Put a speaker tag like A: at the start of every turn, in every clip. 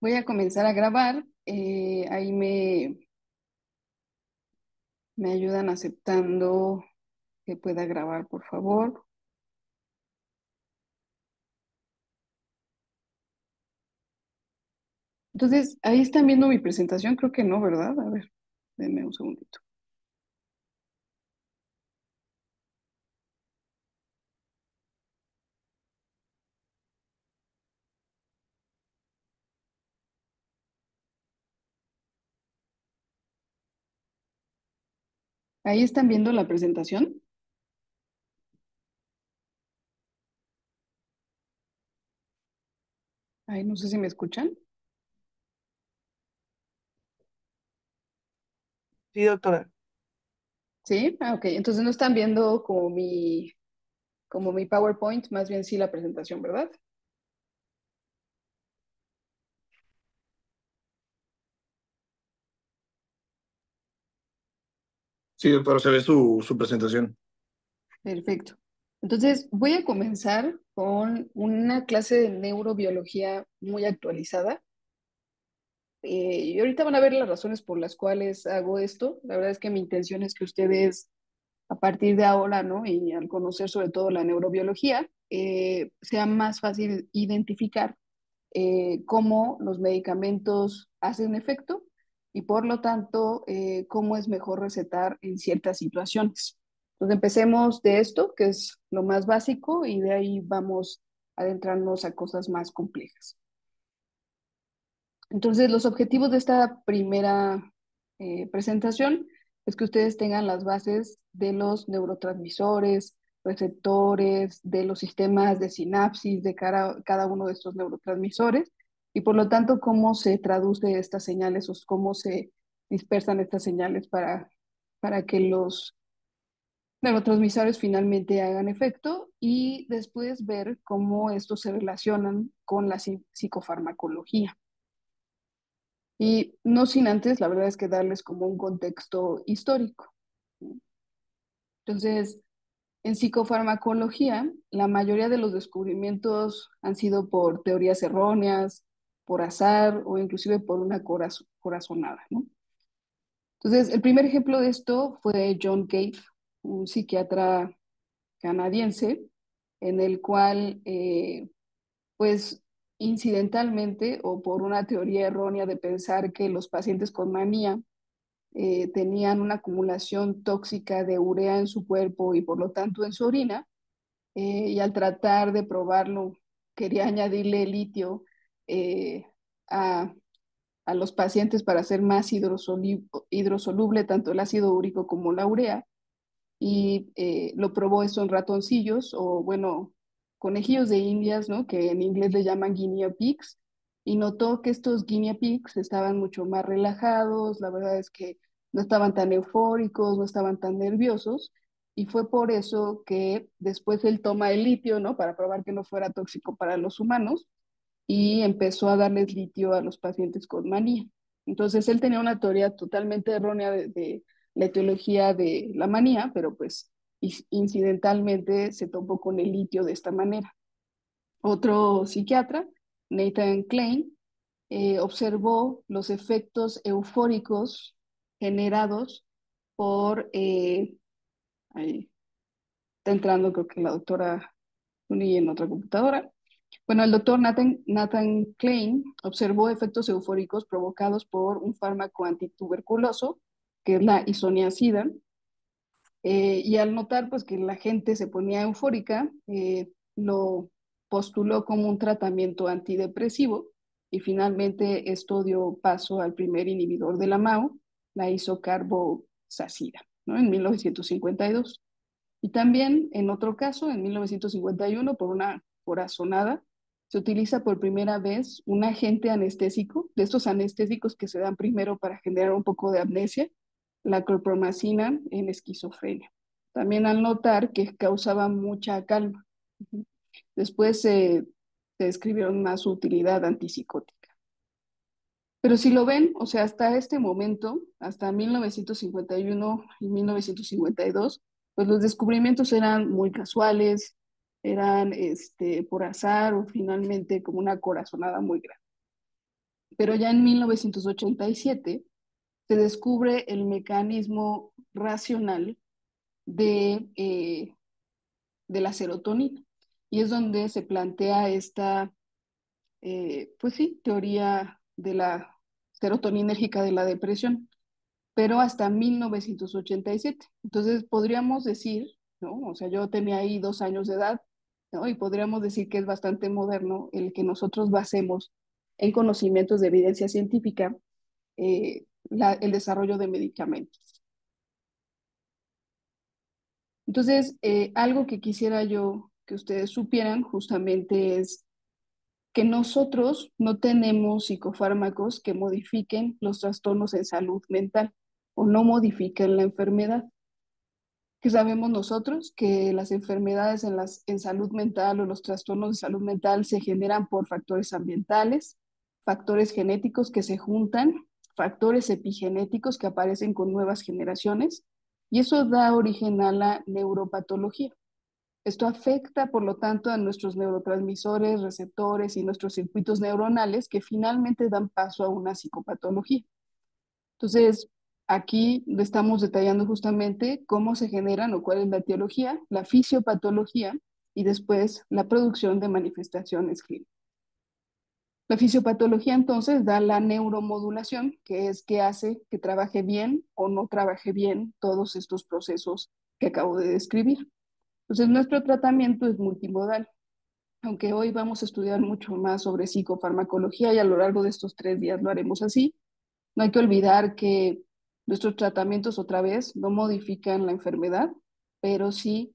A: Voy a comenzar a grabar. Ahí me ayudan aceptando que pueda grabar, por favor. Entonces, ahí están viendo mi presentación. Creo que no, ¿verdad? A ver, denme un segundito. Ahí están viendo la presentación. Ahí no sé si me escuchan.
B: Sí, doctora.
A: ¿Sí? Ah, ok. Entonces no están viendo como mi PowerPoint, más bien sí la presentación, ¿verdad?
B: Sí, doctora, se ve su presentación.
A: Perfecto. Entonces, voy a comenzar con una clase de neurobiología muy actualizada. Y ahorita van a ver las razones por las cuales hago esto. La verdad es que mi intención es que ustedes, a partir de ahora, ¿no? Y al conocer sobre todo la neurobiología, sea más fácil identificar cómo los medicamentos hacen efecto y por lo tanto, cómo es mejor recetar en ciertas situaciones. Entonces, empecemos de esto, que es lo más básico, y de ahí vamos a adentrarnos a cosas más complejas. Entonces, los objetivos de esta primera presentación es que ustedes tengan las bases de los neurotransmisores, receptores, de los sistemas de sinapsis de cada uno de estos neurotransmisores y por lo tanto cómo se traduce estas señales o cómo se dispersan estas señales para que los neurotransmisores finalmente hagan efecto y después ver cómo estos se relacionan con la psicofarmacología. Y no sin antes, la verdad es que darles como un contexto histórico. Entonces, en psicofarmacología, la mayoría de los descubrimientos han sido por teorías erróneas, por azar o inclusive por una corazonada, ¿no? Entonces, el primer ejemplo de esto fue John Cave, un psiquiatra canadiense, en el cual, pues, incidentalmente o por una teoría errónea de pensar que los pacientes con manía tenían una acumulación tóxica de urea en su cuerpo y por lo tanto en su orina, y al tratar de probarlo quería añadirle litio eh, a, a los pacientes para hacer más hidrosoluble tanto el ácido úrico como la urea, y lo probó esto en ratoncillos o bueno, conejillos de indias, ¿no? Que en inglés le llaman guinea pigs, y notó que estos guinea pigs estaban mucho más relajados, la verdad es que no estaban tan eufóricos, no estaban tan nerviosos, y fue por eso que después él toma el litio, ¿no? Para probar que no fuera tóxico para los humanos, y empezó a darles litio a los pacientes con manía. Entonces él tenía una teoría totalmente errónea de la etiología de la manía, pero pues incidentalmente se topó con el litio de esta manera. Otro psiquiatra, Nathan Klein, observó los efectos eufóricos generados por, ahí está entrando creo que la doctora Tuni en otra computadora. Bueno, el doctor Nathan Klein observó efectos eufóricos provocados por un fármaco antituberculoso, que es la isoniazida, y al notar pues, que la gente se ponía eufórica, lo postuló como un tratamiento antidepresivo y finalmente esto dio paso al primer inhibidor de la MAO, la isocarbosacida, ¿no? En 1952. Y también en otro caso, en 1951, por una corazonada, se utiliza por primera vez un agente anestésico, de estos anestésicos que se dan primero para generar un poco de amnesia, la clorpromacina en esquizofrenia. También al notar que causaba mucha calma. Ujú. Después se describieron más su utilidad antipsicótica. Pero si lo ven, o sea, hasta este momento, hasta 1951 y 1952, pues los descubrimientos eran muy casuales, eran por azar o finalmente como una corazonada muy grande. Pero ya en 1987 se descubre el mecanismo racional de, de la serotonina. Y es donde se plantea esta, pues sí, teoría de la serotoninérgica de la depresión, pero hasta 1987. Entonces podríamos decir, ¿no? O sea, yo tenía ahí 2 años de edad, ¿no? Y podríamos decir que es bastante moderno el que nosotros basemos en conocimientos de evidencia científica el desarrollo de medicamentos. Entonces, algo que quisiera yo que ustedes supieran justamente es que nosotros no tenemos psicofármacos que modifiquen los trastornos en salud mental o no modifiquen la enfermedad. Que sabemos nosotros que las enfermedades en salud mental o los trastornos de salud mental se generan por factores ambientales, factores genéticos que se juntan, factores epigenéticos que aparecen con nuevas generaciones, y eso da origen a la neuropatología. Esto afecta, por lo tanto, a nuestros neurotransmisores, receptores y nuestros circuitos neuronales que finalmente dan paso a una psicopatología. Entonces, aquí le estamos detallando justamente cómo se generan o cuál es la etiología, la fisiopatología y después la producción de manifestaciones clínicas. La fisiopatología entonces da la neuromodulación, que es que hace que trabaje bien o no trabaje bien todos estos procesos que acabo de describir. Entonces, nuestro tratamiento es multimodal. Aunque hoy vamos a estudiar mucho más sobre psicofarmacología y a lo largo de estos 3 días lo haremos así, no hay que olvidar que nuestros tratamientos otra vez no modifican la enfermedad, pero sí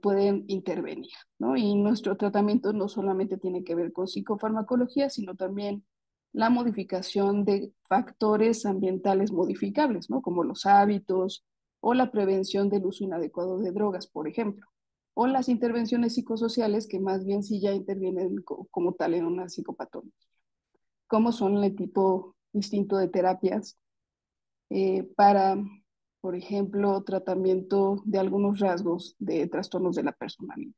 A: pueden intervenir, ¿no? Y nuestro tratamiento no solamente tiene que ver con psicofarmacología, sino también la modificación de factores ambientales modificables, ¿no? Como los hábitos o la prevención del uso inadecuado de drogas, por ejemplo, o las intervenciones psicosociales que más bien sí ya intervienen como tal en una psicopatología, como son el tipo distinto de terapias para, por ejemplo, tratamiento de algunos rasgos de trastornos de la personalidad.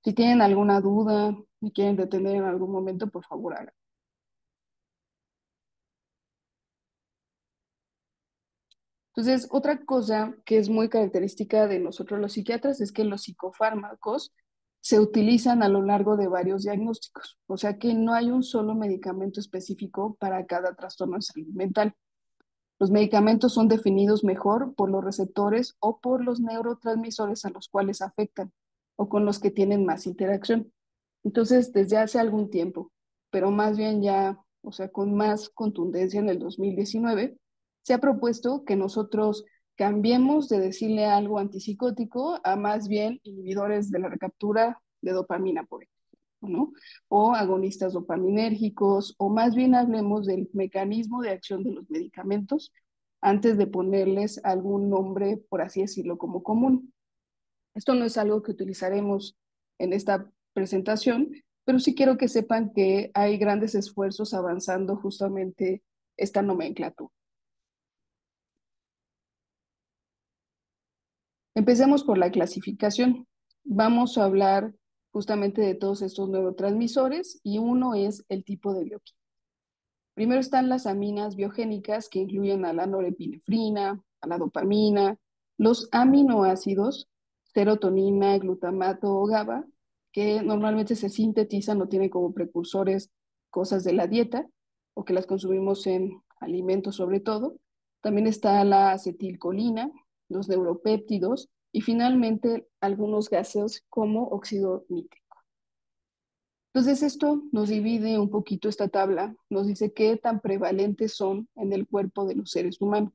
A: Si tienen alguna duda, me quieren detener en algún momento, por favor hagan. Entonces, otra cosa que es muy característica de nosotros los psiquiatras es que los psicofármacos se utilizan a lo largo de varios diagnósticos, o sea que no hay un solo medicamento específico para cada trastorno de salud mental. Los medicamentos son definidos mejor por los receptores o por los neurotransmisores a los cuales afectan o con los que tienen más interacción. Entonces, desde hace algún tiempo, pero más bien ya, o sea, con más contundencia en el 2019, se ha propuesto que nosotros cambiemos de decirle algo antipsicótico a más bien inhibidores de la recaptura de dopamina, por ejemplo, ¿no? O agonistas dopaminérgicos, o más bien hablemos del mecanismo de acción de los medicamentos antes de ponerles algún nombre, por así decirlo, como común. Esto no es algo que utilizaremos en esta presentación, pero sí quiero que sepan que hay grandes esfuerzos avanzando justamente esta nomenclatura. Empecemos por la clasificación. Vamos a hablar justamente de todos estos neurotransmisores y uno es el tipo de bioquímica. Primero están las aminas biogénicas que incluyen a la norepinefrina, a la dopamina, los aminoácidos, serotonina, glutamato o GABA, que normalmente se sintetizan o tienen como precursores cosas de la dieta o que las consumimos en alimentos sobre todo. También está la acetilcolina, los neuropéptidos y finalmente algunos gases como óxido nítrico. Entonces esto nos divide un poquito esta tabla, nos dice qué tan prevalentes son en el cuerpo de los seres humanos.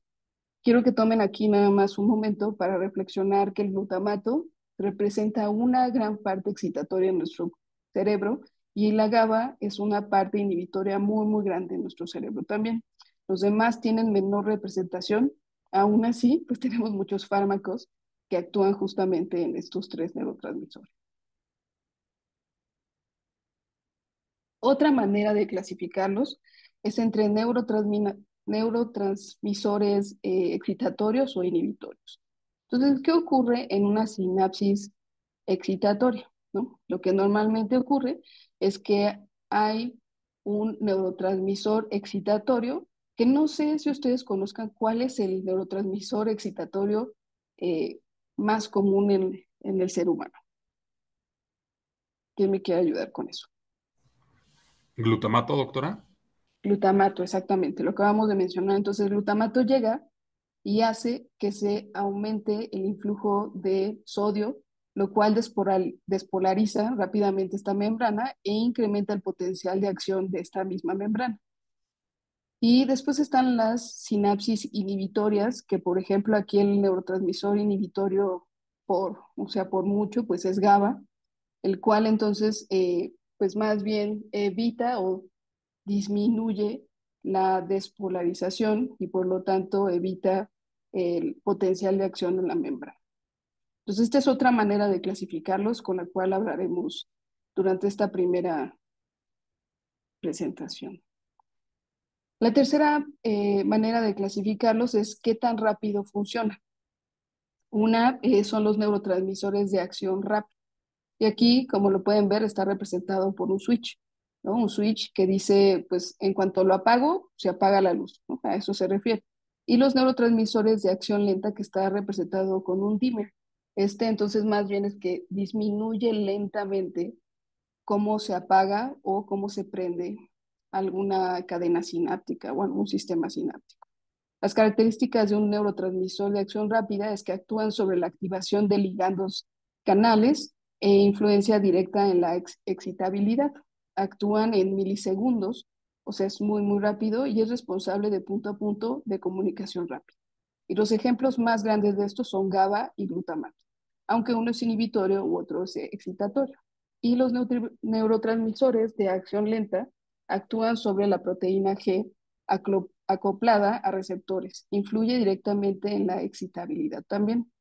A: Quiero que tomen aquí nada más un momento para reflexionar que el glutamato representa una gran parte excitatoria en nuestro cerebro y la GABA es una parte inhibitoria muy, muy grande en nuestro cerebro también. Los demás tienen menor representación, aún así, pues tenemos muchos fármacos que actúan justamente en estos tres neurotransmisores. Otra manera de clasificarlos es entre neurotransmisores excitatorios o inhibitorios. Entonces, ¿qué ocurre en una sinapsis excitatoria? ¿No? Lo que normalmente ocurre es que hay un neurotransmisor excitatorio, que no sé si ustedes conozcan cuál es el neurotransmisor excitatorio eh, más común en el ser humano. ¿Quién me quiere ayudar con eso?
C: Glutamato, doctora.
A: Glutamato, exactamente, lo que acabamos de mencionar. Entonces, el glutamato llega y hace que se aumente el influjo de sodio, lo cual despolariza rápidamente esta membrana e incrementa el potencial de acción de esta misma membrana. Y después están las sinapsis inhibitorias, que por ejemplo aquí el neurotransmisor inhibitorio o sea, por mucho, pues es GABA, el cual entonces, pues más bien evita o disminuye la despolarización y por lo tanto evita el potencial de acción en la membrana. Entonces, esta es otra manera de clasificarlos con la cual hablaremos durante esta primera presentación. La tercera manera de clasificarlos es qué tan rápido funciona. Una son los neurotransmisores de acción rápida. Y aquí, como lo pueden ver, está representado por un switch, ¿no? Un switch que dice, pues en cuanto lo apago, se apaga la luz, ¿no? A eso se refiere. Y los neurotransmisores de acción lenta que está representado con un dimmer. Este entonces más bien es que disminuye lentamente cómo se apaga o cómo se prende alguna cadena sináptica o algún sistema sináptico. Las características de un neurotransmisor de acción rápida es que actúan sobre la activación de ligandos canales e influencia directa en la excitabilidad. Actúan en milisegundos, o sea, es muy, muy rápido y es responsable de punto a punto de comunicación rápida. Y los ejemplos más grandes de estos son GABA y glutamato, aunque uno es inhibitorio u otro es excitatorio. Y los neurotransmisores de acción lenta actúan sobre la proteína G acoplada a receptores. Influye directamente en la excitabilidad también.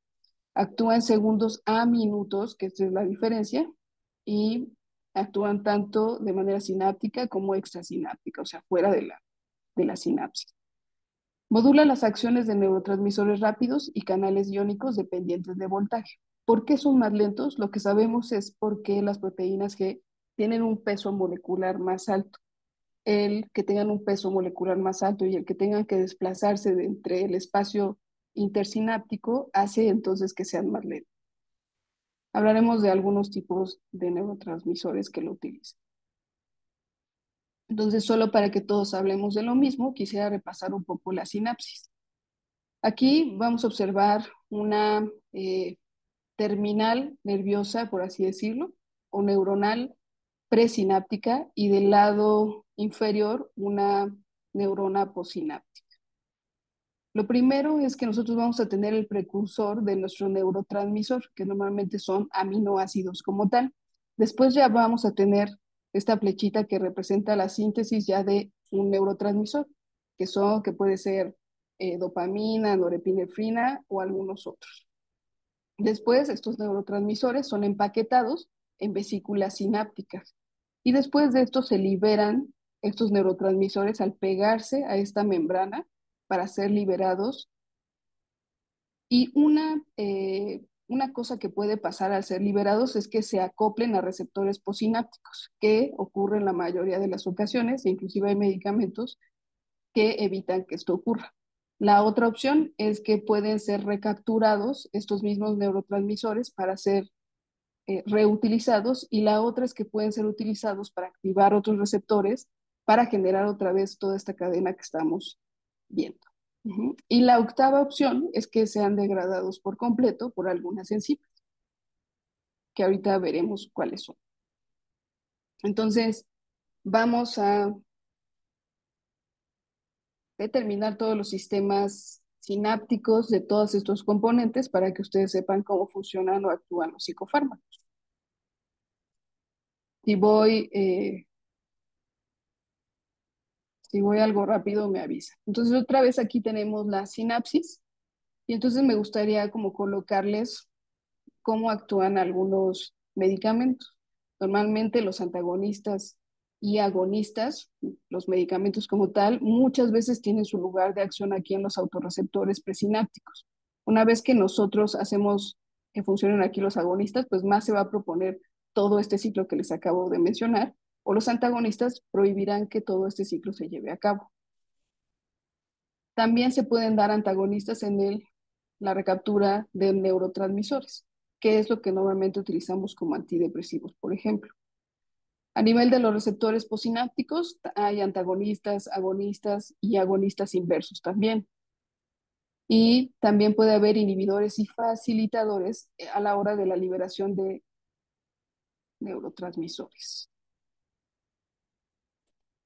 A: Actúa en segundos a minutos, que esta es la diferencia, y actúan tanto de manera sináptica como extrasináptica, o sea, fuera de la sinapsis. Modula las acciones de neurotransmisores rápidos y canales iónicos dependientes de voltaje. ¿Por qué son más lentos? Lo que sabemos es porque las proteínas G tienen un peso molecular más alto. El que tengan un peso molecular más alto y el que tengan que desplazarse de entre el espacio intersináptico hace entonces que sean más lentos. Hablaremos de algunos tipos de neurotransmisores que lo utilizan. Entonces, solo para que todos hablemos de lo mismo, quisiera repasar un poco la sinapsis. Aquí vamos a observar una terminal nerviosa, por así decirlo, o neuronal presináptica y del lado inferior una neurona posináptica. Lo primero es que nosotros vamos a tener el precursor de nuestro neurotransmisor, que normalmente son aminoácidos como tal. Después ya vamos a tener esta flechita que representa la síntesis ya de un neurotransmisor, que puede ser dopamina, norepinefrina o algunos otros. Después, estos neurotransmisores son empaquetados en vesículas sinápticas y después de esto se liberan estos neurotransmisores al pegarse a esta membrana para ser liberados. Y una cosa que puede pasar al ser liberados es que se acoplen a receptores posinápticos, que ocurre en la mayoría de las ocasiones, e inclusive hay medicamentos que evitan que esto ocurra. La otra opción es que pueden ser recapturados estos mismos neurotransmisores para ser reutilizados y la otra es que pueden ser utilizados para activar otros receptores para generar otra vez toda esta cadena que estamos viendo. Y la octava opción es que sean degradados por completo por algunas enzimas, que ahorita veremos cuáles son. Entonces, vamos a determinar todos los sistemas sinápticos de todos estos componentes para que ustedes sepan cómo funcionan o actúan los psicofármacos. Si voy, eh, si voy algo rápido, me avisa. Entonces, otra vez aquí tenemos la sinapsis y entonces me gustaría como colocarles cómo actúan algunos medicamentos. Normalmente los antagonistas y agonistas, los medicamentos como tal, muchas veces tienen su lugar de acción aquí en los autorreceptores presinápticos. Una vez que nosotros hacemos que funcionen aquí los agonistas, pues más se va a proponer todo este ciclo que les acabo de mencionar o los antagonistas prohibirán que todo este ciclo se lleve a cabo. También se pueden dar antagonistas en la recaptura de neurotransmisores, que es lo que normalmente utilizamos como antidepresivos, por ejemplo. A nivel de los receptores posinápticos, hay antagonistas, agonistas y agonistas inversos también. Y también puede haber inhibidores y facilitadores a la hora de la liberación de neurotransmisores.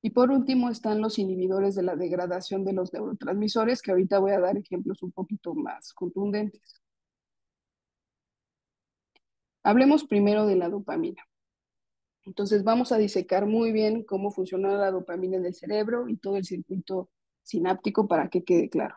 A: Y por último están los inhibidores de la degradación de los neurotransmisores, que ahorita voy a dar ejemplos un poquito más contundentes. Hablemos primero de la dopamina. Entonces vamos a disecar muy bien cómo funciona la dopamina en el cerebro y todo el circuito sináptico para que quede claro.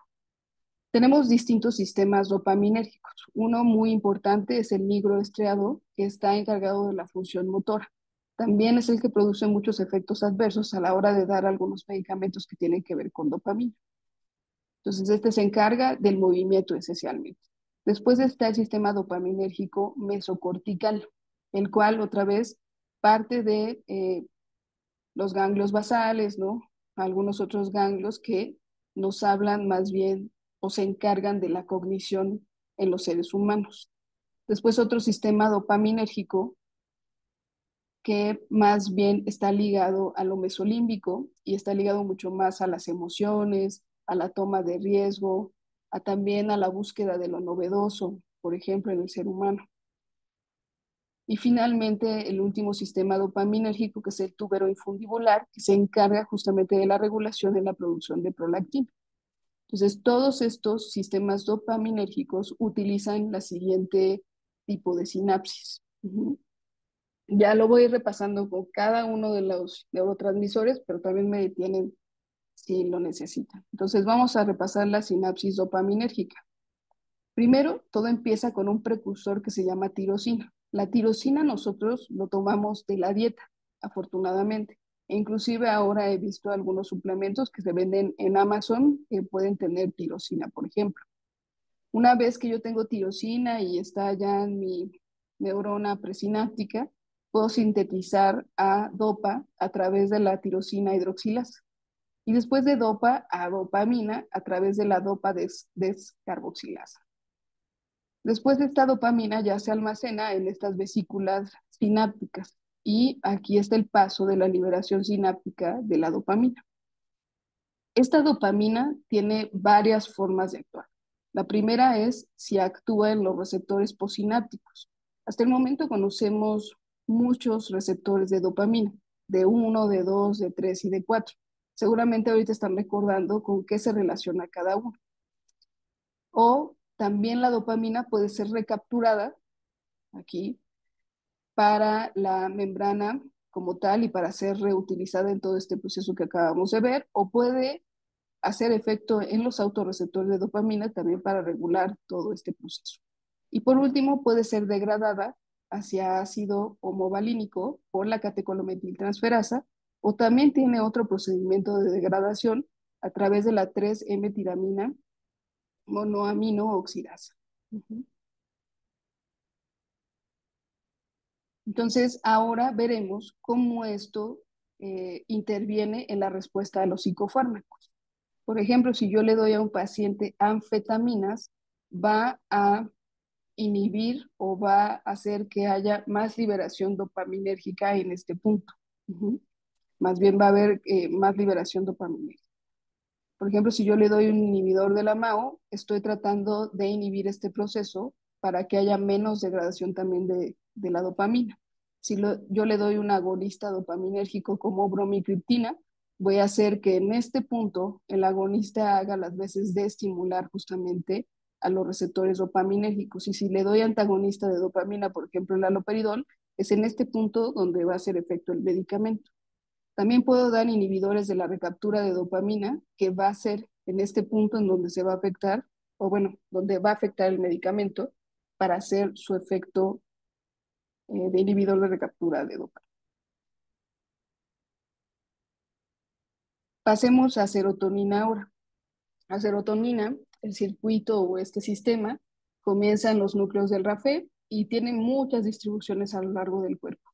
A: Tenemos distintos sistemas dopaminérgicos. Uno muy importante es el nigroestriado, que está encargado de la función motora. También es el que produce muchos efectos adversos a la hora de dar algunos medicamentos que tienen que ver con dopamina. Entonces, este se encarga del movimiento esencialmente. Después está el sistema dopaminérgico mesocortical, el cual otra vez parte de los ganglios basales, ¿no? Algunos otros ganglios que nos hablan más bien o se encargan de la cognición en los seres humanos. Después otro sistema dopaminérgico que más bien está ligado a lo mesolímbico y está ligado mucho más a las emociones, a la toma de riesgo, también a la búsqueda de lo novedoso, por ejemplo, en el ser humano. Y finalmente, el último sistema dopaminérgico, que es el túbero infundibular, que se encarga justamente de la regulación en la producción de prolactina. Entonces, todos estos sistemas dopaminérgicos utilizan la siguiente tipo de sinapsis. Ya lo voy repasando con cada uno de los neurotransmisores, pero también me detienen si lo necesitan. Entonces, vamos a repasar la sinapsis dopaminérgica. Primero, todo empieza con un precursor que se llama tirosina. La tirosina nosotros lo tomamos de la dieta, afortunadamente. E inclusive ahora he visto algunos suplementos que se venden en Amazon que pueden tener tirosina, por ejemplo. Una vez que yo tengo tirosina y está ya en mi neurona presináptica, puedo sintetizar a dopa a través de la tirosina hidroxilasa. Y después de dopa a dopamina a través de la dopa descarboxilasa. Después de esta dopamina ya se almacena en estas vesículas sinápticas y aquí está el paso de la liberación sináptica de la dopamina. Esta dopamina tiene varias formas de actuar. La primera es si actúa en los receptores posinápticos. Hasta el momento conocemos muchos receptores de dopamina, de 1, de 2, de 3 y de 4. Seguramente ahorita están recordando con qué se relaciona cada uno. O también la dopamina puede ser recapturada aquí para la membrana como tal y para ser reutilizada en todo este proceso que acabamos de ver, o puede hacer efecto en los autorreceptores de dopamina también para regular todo este proceso. Y por último, puede ser degradada hacia ácido homovalínico por la catecolometiltransferasa, o también tiene otro procedimiento de degradación a través de la 3-M-tiramina monoamino oxidasa. Entonces, ahora veremos cómo esto interviene en la respuesta a los psicofármacos. Por ejemplo, si yo le doy a un paciente anfetaminas, va a inhibir o va a hacer que haya más liberación dopaminérgica en este punto. Más bien va a haber más liberación dopaminérgica. Por ejemplo, si yo le doy un inhibidor de la MAO, estoy tratando de inhibir este proceso para que haya menos degradación también de la dopamina. Si yo le doy un agonista dopaminérgico como bromicriptina, voy a hacer que en este punto el agonista haga las veces de estimular justamente a los receptores dopaminérgicos. Y si le doy antagonista de dopamina, por ejemplo el haloperidol, es en este punto donde va a hacer efecto el medicamento. También puedo dar inhibidores de la recaptura de dopamina, que va a ser en este punto en donde se va a afectar, o bueno, donde va a afectar el medicamento para hacer su efecto de inhibidor de recaptura de dopamina. Pasemos a serotonina ahora. La serotonina, el circuito o este sistema, comienza en los núcleos del RAFE y tiene muchas distribuciones a lo largo del cuerpo.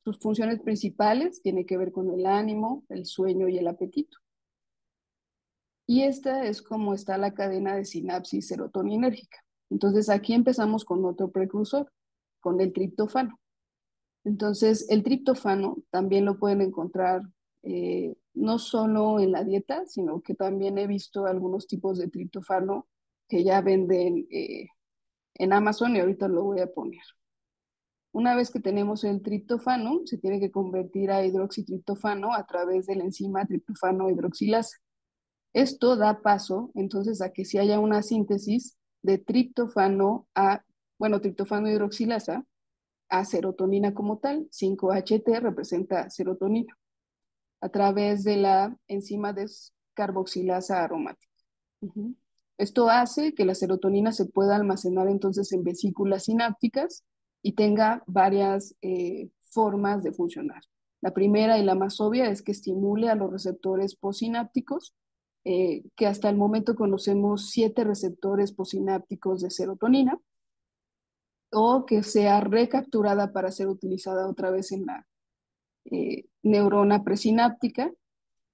A: Sus funciones principales tienen que ver con el ánimo, el sueño y el apetito. Y esta es como está la cadena de sinapsis serotoninérgica. Entonces aquí empezamos con otro precursor, con el triptófano. Entonces el triptófano también lo pueden encontrar no solo en la dieta, sino que también he visto algunos tipos de triptófano que ya venden en Amazon y ahorita lo voy a poner. Una vez que tenemos el triptófano, se tiene que convertir a hidroxitriptófano a través de la enzima triptófano hidroxilasa. Esto da paso entonces a que si haya una síntesis de triptófano a, bueno, triptófano hidroxilasa a serotonina como tal. 5-HT representa serotonina a través de la enzima descarboxilasa aromática. Uh-huh. Esto hace que la serotonina se pueda almacenar entonces en vesículas sinápticas y tenga varias formas de funcionar. La primera y la más obvia es que estimule a los receptores postsinápticos, que hasta el momento conocemos 7 receptores postsinápticos de serotonina, o que sea recapturada para ser utilizada otra vez en la neurona presináptica,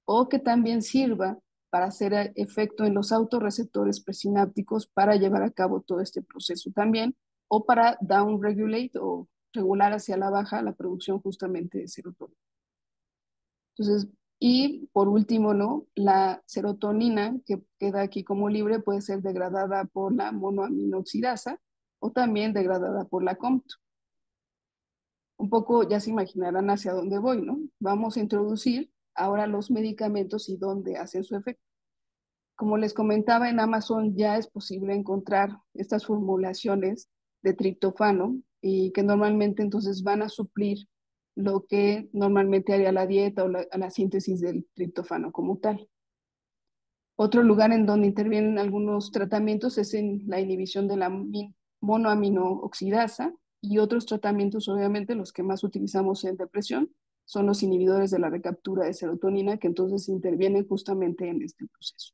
A: o que también sirva para hacer efecto en los autorreceptores presinápticos para llevar a cabo todo este proceso también, o para downregulate o regular hacia la baja la producción justamente de serotonina. Entonces, y por último, ¿no? La serotonina que queda aquí como libre puede ser degradada por la monoaminoxidasa o también degradada por la COMT. Un poco ya se imaginarán hacia dónde voy, ¿no? Vamos a introducir ahora los medicamentos y dónde hacen su efecto. Como les comentaba, en Amazon ya es posible encontrar estas formulaciones de triptófano y que normalmente entonces van a suplir lo que normalmente haría la dieta o la síntesis del triptófano como tal. Otro lugar en donde intervienen algunos tratamientos es en la inhibición de la monoaminooxidasa, y otros tratamientos, obviamente los que más utilizamos en depresión, son los inhibidores de la recaptura de serotonina, que entonces intervienen justamente en este proceso.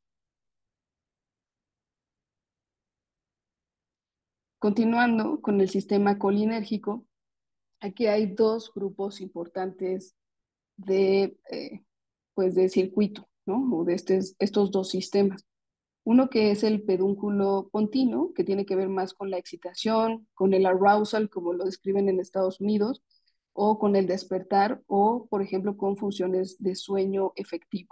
A: Continuando con el sistema colinérgico, aquí hay dos grupos importantes pues de circuito, ¿no? O de estos dos sistemas. Uno que es el pedúnculo pontino, que tiene que ver más con la excitación, con el arousal, como lo describen en Estados Unidos, o con el despertar, o, por ejemplo, con funciones de sueño efectivo.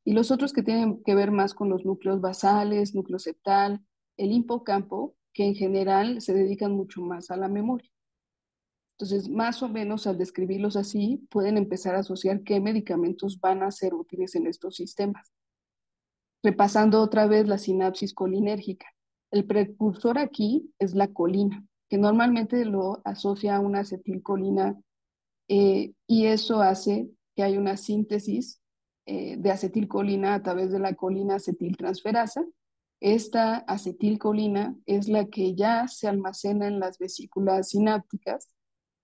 A: Y los otros que tienen que ver más con los núcleos basales, núcleo septal, el hipocampo, que en general se dedican mucho más a la memoria. Entonces, más o menos al describirlos así, pueden empezar a asociar qué medicamentos van a ser útiles en estos sistemas. Repasando otra vez la sinapsis colinérgica. El precursor aquí es la colina, que normalmente lo asocia a una acetilcolina, y eso hace que haya una síntesis de acetilcolina a través de la colina acetiltransferasa. Esta acetilcolina es la que ya se almacena en las vesículas sinápticas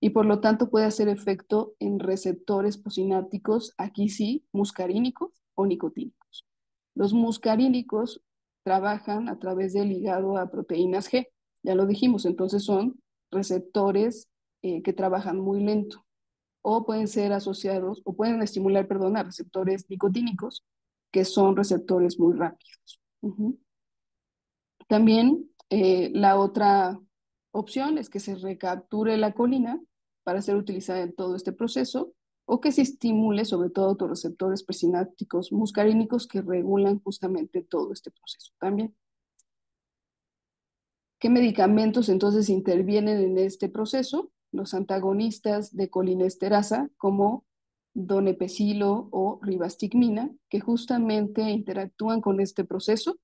A: y por lo tanto puede hacer efecto en receptores posinápticos, aquí sí, muscarínicos o nicotínicos. Los muscarínicos trabajan a través del ligado a proteínas G, ya lo dijimos, entonces son receptores que trabajan muy lento, o pueden ser asociados, o pueden estimular, perdón, a receptores nicotínicos, que son receptores muy rápidos. Uh-huh. También la otra opción es que se recapture la colina para ser utilizada en todo este proceso, o que se estimule sobre todo autorreceptores presinápticos muscarínicos que regulan justamente todo este proceso también. ¿Qué medicamentos entonces intervienen en este proceso? Los antagonistas de colinesterasa como donepezilo o ribastigmina, que justamente interactúan con este proceso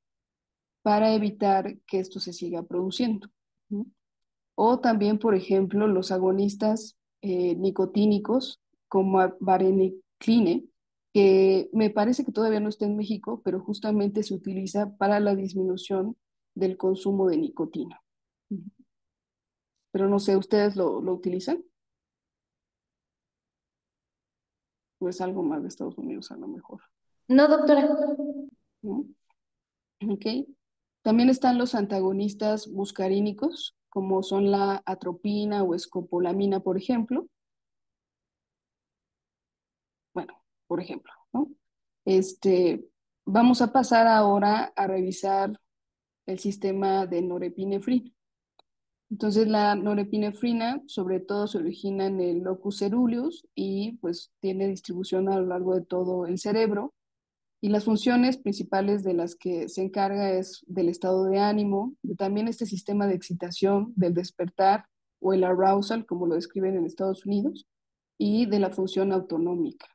A: para evitar que esto se siga produciendo. O también, por ejemplo, los agonistas nicotínicos como varenicline, que me parece que todavía no está en México, pero justamente se utiliza para la disminución del consumo de nicotina. Pero no sé, ¿ustedes lo utilizan? ¿O es algo más de Estados Unidos a lo mejor?
D: No, doctora.
A: ¿No? Ok. También están los antagonistas muscarínicos, como son la atropina o escopolamina, por ejemplo, por ejemplo, ¿no? Este, Vamos a pasar ahora a revisar el sistema de norepinefrina. Entonces, la norepinefrina sobre todo se origina en el locus ceruleus y pues tiene distribución a lo largo de todo el cerebro. Y las funciones principales de las que se encarga es del estado de ánimo, de también este sistema de excitación, del despertar o el arousal, como lo describen en Estados Unidos, y de la función autonómica.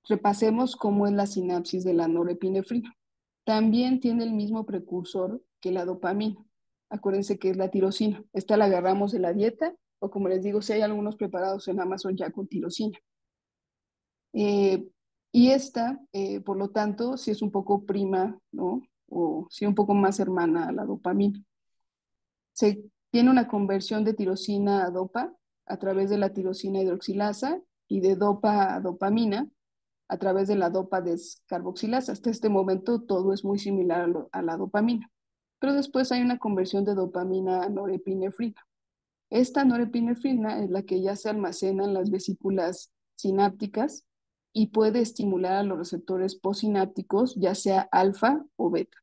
A: Repasemos cómo es la sinapsis de la norepinefrina. También tiene el mismo precursor que la dopamina. Acuérdense que es la tirosina. Esta la agarramos de la dieta, o como les digo, si hay algunos preparados en Amazon ya con tirosina. Eh, y esta, por lo tanto, sí es un poco prima, ¿no? O sí un poco más hermana a la dopamina. Se tiene una conversión de tirosina a dopa a través de la tirosina hidroxilasa y de dopa a dopamina a través de la dopa descarboxilasa. Hasta este momento todo es muy similar a la dopamina. Pero después hay una conversión de dopamina a norepinefrina. Esta norepinefrina es la que ya se almacena en las vesículas sinápticas y puede estimular a los receptores postsinápticos, ya sea alfa o beta.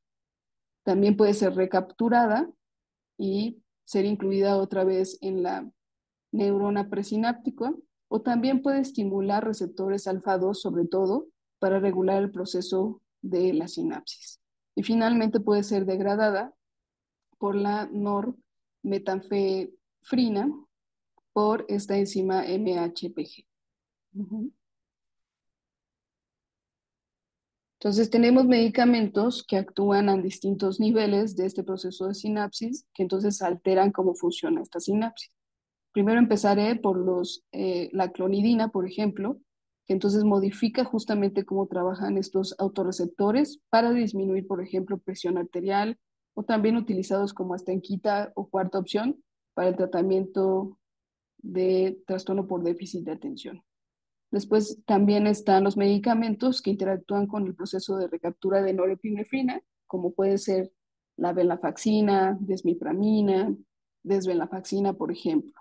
A: También puede ser recapturada y ser incluida otra vez en la neurona presináptica, o también puede estimular receptores alfa 2 sobre todo para regular el proceso de la sinapsis. Y finalmente puede ser degradada por la normetanfetrina por esta enzima MHPG. Entonces tenemos medicamentos que actúan a distintos niveles de este proceso de sinapsis, que entonces alteran cómo funciona esta sinapsis. Primero empezaré por la clonidina, por ejemplo, que entonces modifica justamente cómo trabajan estos autorreceptores para disminuir, por ejemplo, presión arterial, o también utilizados como hasta en quinta o cuarta opción para el tratamiento de trastorno por déficit de atención. Después también están los medicamentos que interactúan con el proceso de recaptura de norepinefrina, como puede ser la venlafaxina, desmipramina, desvenlafaxina, por ejemplo.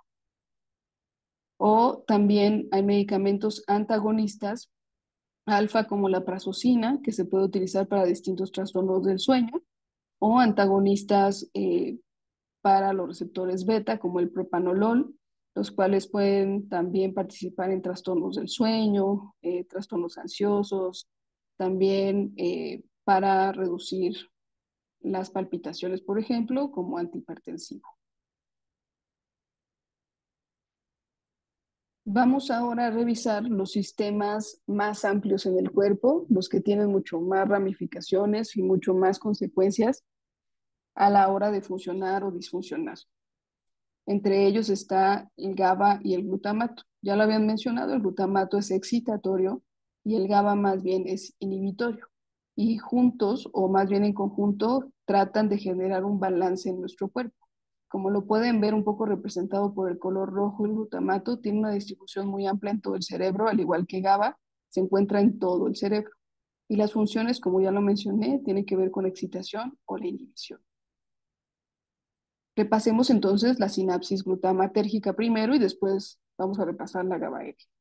A: O también hay medicamentos antagonistas alfa como la prazosina, que se puede utilizar para distintos trastornos del sueño, o antagonistas para los receptores beta, como el propanolol, los cuales pueden también participar en trastornos del sueño, trastornos ansiosos, también para reducir las palpitaciones, por ejemplo, como antihipertensivo. Vamos ahora a revisar los sistemas más amplios en el cuerpo, los que tienen mucho más ramificaciones y mucho más consecuencias a la hora de funcionar o disfuncionar. Entre ellos está el GABA y el glutamato. Ya lo habían mencionado, el glutamato es excitatorio y el GABA más bien es inhibitorio. Y juntos, o más bien en conjunto, tratan de generar un balance en nuestro cuerpo. Como lo pueden ver un poco representado por el color rojo, el glutamato tiene una distribución muy amplia en todo el cerebro, al igual que GABA, se encuentra en todo el cerebro. Y las funciones, como ya lo mencioné, tienen que ver con excitación o la inhibición. Repasemos entonces la sinapsis glutamatérgica primero y después vamos a repasar la GABAérgica.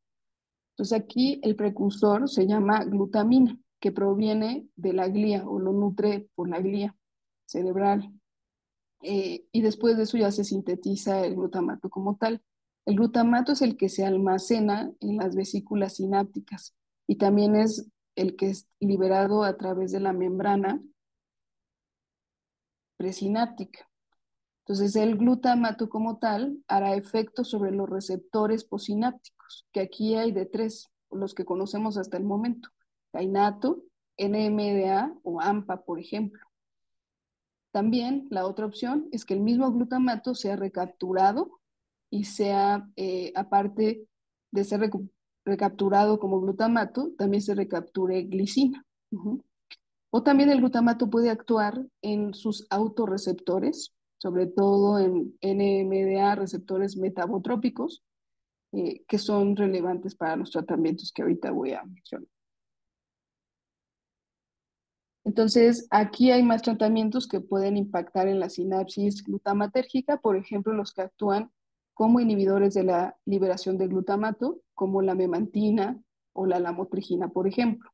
A: Entonces aquí el precursor se llama glutamina, que proviene de la glía o lo nutre por la glía cerebral. Y después de eso ya se sintetiza el glutamato como tal. El glutamato es el que se almacena en las vesículas sinápticas y también es el que es liberado a través de la membrana presináptica. Entonces, el glutamato como tal hará efecto sobre los receptores posinápticos, que aquí hay de tres, los que conocemos hasta el momento: kainato, NMDA o AMPA, por ejemplo. También la otra opción es que el mismo glutamato sea recapturado y sea, aparte de ser recapturado como glutamato, también se recapture glicina. O también el glutamato puede actuar en sus autorreceptores, sobre todo en NMDA, receptores metabotrópicos, que son relevantes para los tratamientos que ahorita voy a mencionar. Entonces, aquí hay más tratamientos que pueden impactar en la sinapsis glutamatérgica, por ejemplo, los que actúan como inhibidores de la liberación de glutamato, como la memantina o la lamotrigina, por ejemplo.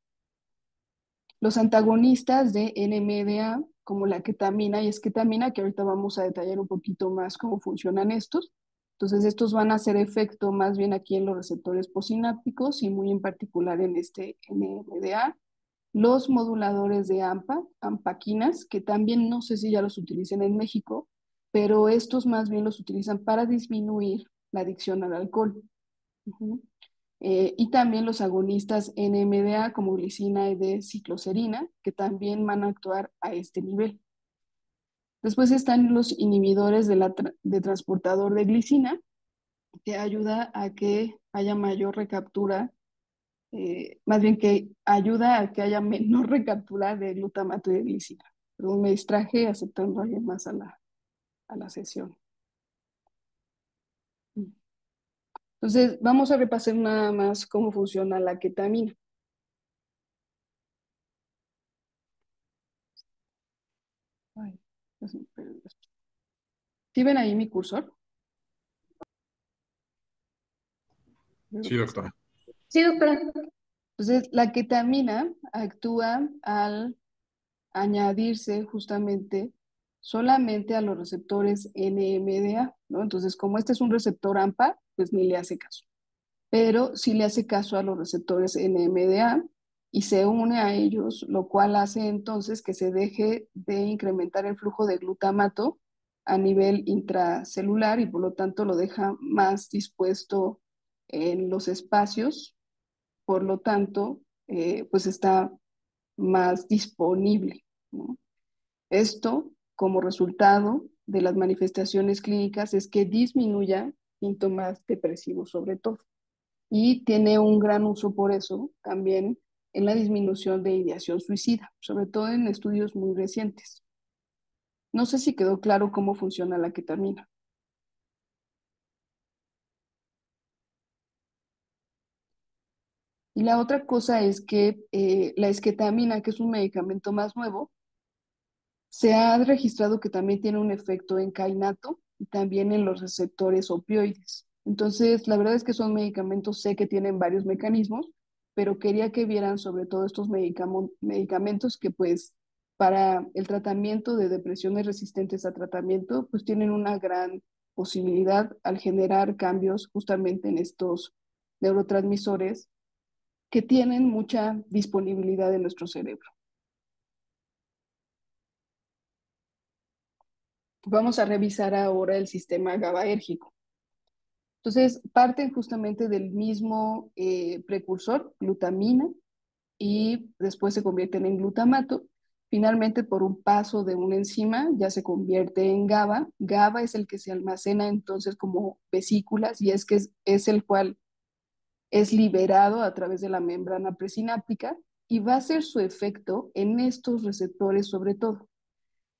A: Los antagonistas de NMDA, como la ketamina y esketamina, que ahorita vamos a detallar un poquito más cómo funcionan estos. Entonces, estos van a hacer efecto más bien aquí en los receptores posinápticos y muy en particular en este NMDA. Los moduladores de AMPA, ampaquinas, que también no sé si ya los utilicen en México, pero estos más bien los utilizan para disminuir la adicción al alcohol. Ujú. Y también los agonistas NMDA como glicina y de cicloserina, que también van a actuar a este nivel. Después están los inhibidores de transportador de glicina, que ayuda a que haya mayor recaptura, más bien que ayuda a que haya menor recaptura de glutamato y de glicina. Perdón, me distraje aceptando a alguien más a la sesión. Entonces, vamos a repasar nada más cómo funciona la ketamina. Ay, ¿sí ven ahí mi cursor?
C: Sí, doctora.
D: Sí, doctora.
A: Entonces, la ketamina actúa al añadirse justamente solamente a los receptores NMDA, ¿no? Entonces, como este es un receptor AMPA, pues ni le hace caso. Pero sí le hace caso a los receptores NMDA y se une a ellos, lo cual hace entonces que se deje de incrementar el flujo de glutamato a nivel intracelular y por lo tanto lo deja más dispuesto en los espacios, por lo tanto, pues está más disponible, ¿no? Esto, como resultado de las manifestaciones clínicas, es que disminuya síntomas depresivos sobre todo. Y tiene un gran uso por eso también en la disminución de ideación suicida, sobre todo en estudios muy recientes. No sé si quedó claro cómo funciona la ketamina. Y la otra cosa es que la esketamina, que es un medicamento más nuevo, se ha registrado que también tiene un efecto en kainato y también en los receptores opioides. Entonces, la verdad es que son medicamentos, sé que tienen varios mecanismos, pero quería que vieran sobre todo estos medicamentos que pues para el tratamiento de depresiones resistentes a tratamiento, pues tienen una gran posibilidad al generar cambios justamente en estos neurotransmisores que tienen mucha disponibilidad en nuestro cerebro. Vamos a revisar ahora el sistema GABAérgico. Entonces, parten justamente del mismo precursor, glutamina, y después se convierten en glutamato. Finalmente, por un paso de una enzima, ya se convierte en GABA. GABA es el que se almacena entonces como vesículas y es que es el cual es liberado a través de la membrana presináptica y va a hacer su efecto en estos receptores sobre todo.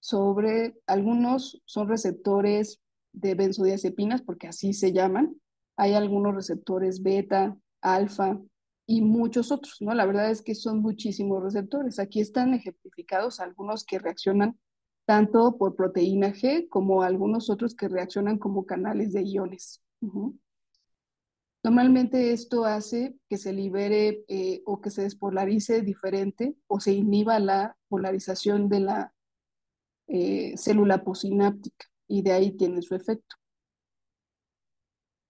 A: Sobre algunos son receptores de benzodiazepinas, porque así se llaman. Hay algunos receptores beta, alfa y muchos otros, ¿no? La verdad es que son muchísimos receptores. Aquí están ejemplificados algunos que reaccionan tanto por proteína G como algunos otros que reaccionan como canales de iones. Normalmente esto hace que se libere o que se despolarice diferente o se inhiba la polarización de la célula posináptica y de ahí tiene su efecto.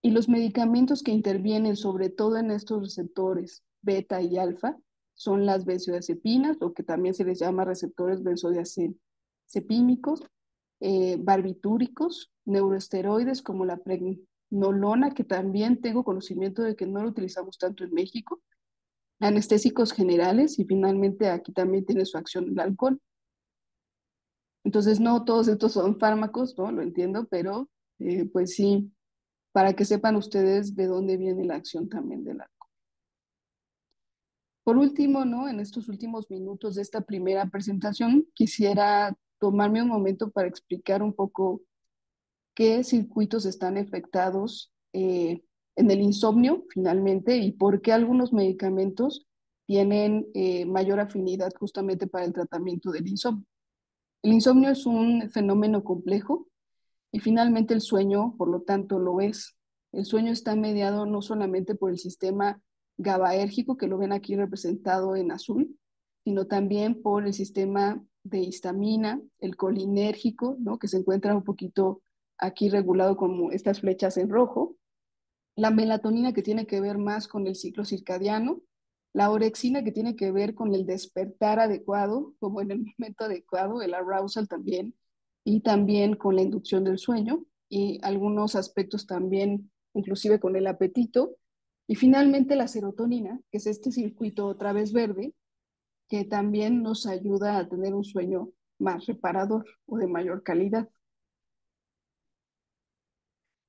A: Y los medicamentos que intervienen sobre todo en estos receptores beta y alfa son las benzodiazepinas, o que también se les llama receptores benzodiazepínicos, barbitúricos, neuroesteroides como la pregnolona, que también tengo conocimiento de que no lo utilizamos tanto en México, anestésicos generales y finalmente aquí también tiene su acción el alcohol. Entonces, no todos estos son fármacos, ¿no? Lo entiendo, pero pues sí, para que sepan ustedes de dónde viene la acción también del alcohol. Por último, ¿no? En estos últimos minutos de esta primera presentación, quisiera tomarme un momento para explicar un poco qué circuitos están afectados en el insomnio, finalmente, y por qué algunos medicamentos tienen mayor afinidad justamente para el tratamiento del insomnio. El insomnio es un fenómeno complejo Y finalmente el sueño, por lo tanto, lo es. El sueño está mediado no solamente por el sistema GABAérgico, que lo ven aquí representado en azul, sino también por el sistema de histamina, el colinérgico, ¿no? Que se encuentra un poquito aquí regulado como estas flechas en rojo, la melatonina que tiene que ver más con el ciclo circadiano, la orexina que tiene que ver con el despertar adecuado, como en el momento adecuado, el arousal también, y también con la inducción del sueño, y algunos aspectos también, inclusive con el apetito, y finalmente la serotonina, que es este circuito otra vez verde, que también nos ayuda a tener un sueño más reparador o de mayor calidad.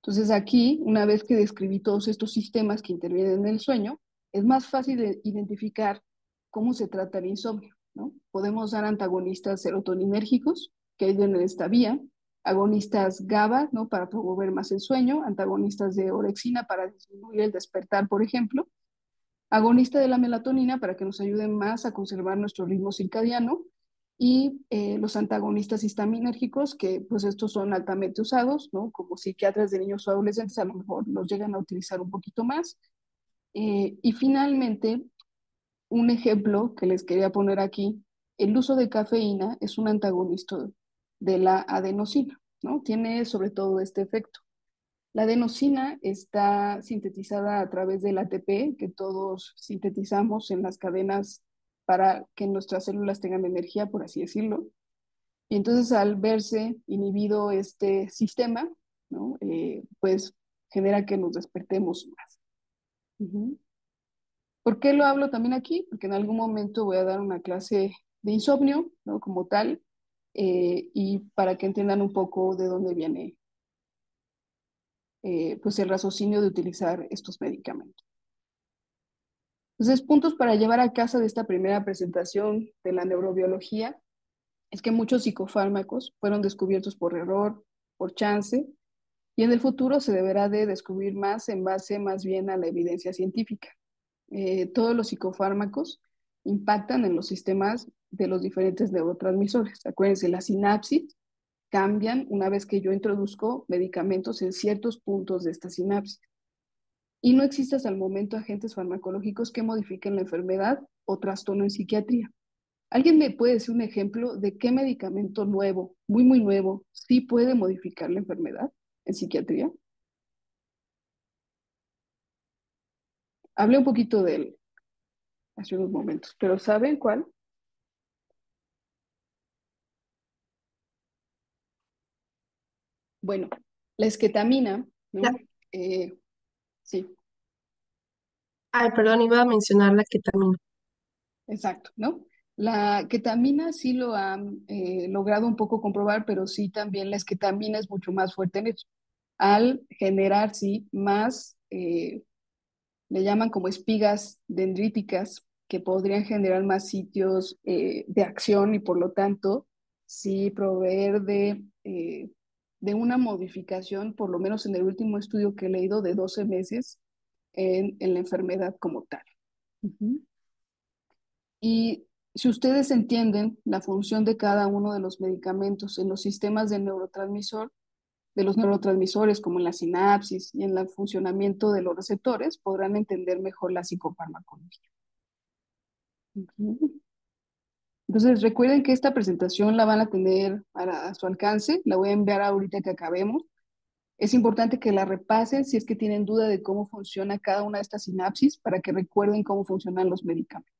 A: Entonces aquí, una vez que describí todos estos sistemas que intervienen en el sueño, es más fácil de identificar cómo se trata el insomnio, ¿no? Podemos dar antagonistas serotoninérgicos que ayuden en esta vía, agonistas GABA, ¿no? Para promover más el sueño, antagonistas de orexina para disminuir el despertar, por ejemplo, agonista de la melatonina para que nos ayuden más a conservar nuestro ritmo circadiano y los antagonistas histaminérgicos, que pues estos son altamente usados, ¿no? Como psiquiatras de niños o adolescentes a lo mejor los llegan a utilizar un poquito más. Y finalmente, un ejemplo que les quería poner aquí, el uso de cafeína es un antagonista de la adenosina, ¿no? Tiene sobre todo este efecto. La adenosina está sintetizada a través del ATP que todos sintetizamos en las cadenas para que nuestras células tengan energía, por así decirlo. Y entonces al verse inhibido este sistema, ¿no? Pues genera que nos despertemos más. Uh-huh. ¿Por qué lo hablo también aquí? Porque en algún momento voy a dar una clase de insomnio, ¿no? Como tal, y para que entiendan un poco de dónde viene pues el raciocinio de utilizar estos medicamentos. Entonces, puntos para llevar a casa de esta primera presentación de la neurobiología es que muchos psicofármacos fueron descubiertos por error, por chance, y en el futuro se deberá de descubrir más en base más bien a la evidencia científica. Todos los psicofármacos impactan en los sistemas de los diferentes neurotransmisores. Acuérdense, las sinapsis cambian una vez que yo introduzco medicamentos en ciertos puntos de esta sinapsis. Y no existe hasta el momento agentes farmacológicos que modifiquen la enfermedad o trastorno en psiquiatría. ¿Alguien me puede decir un ejemplo de qué medicamento nuevo, muy, muy nuevo, sí puede modificar la enfermedad en psiquiatría? Hablé un poquito de él hace unos momentos, pero ¿saben cuál? Bueno, la esquetamina,
D: La-
A: ¿no? Sí,
D: Ay, perdón, iba a mencionar la ketamina.
A: exacto, ¿no? La ketamina sí lo han logrado un poco comprobar, pero sí también la esquetamina es mucho más fuerte en eso. Al generar, sí, más, le llaman como espigas dendríticas, que podrían generar más sitios de acción y por lo tanto, sí proveer de una modificación, por lo menos en el último estudio que he leído, de 12 meses en la enfermedad como tal. Ujú. Y si ustedes entienden la función de cada uno de los medicamentos en los sistemas de los neurotransmisores, como en la sinapsis y en el funcionamiento de los receptores, podrán entender mejor la psicofarmacología. Ujú. Entonces, recuerden que esta presentación la van a tener a su alcance, la voy a enviar ahorita que acabemos. Es importante que la repasen si es que tienen duda de cómo funciona cada una de estas sinapsis para que recuerden cómo funcionan los medicamentos.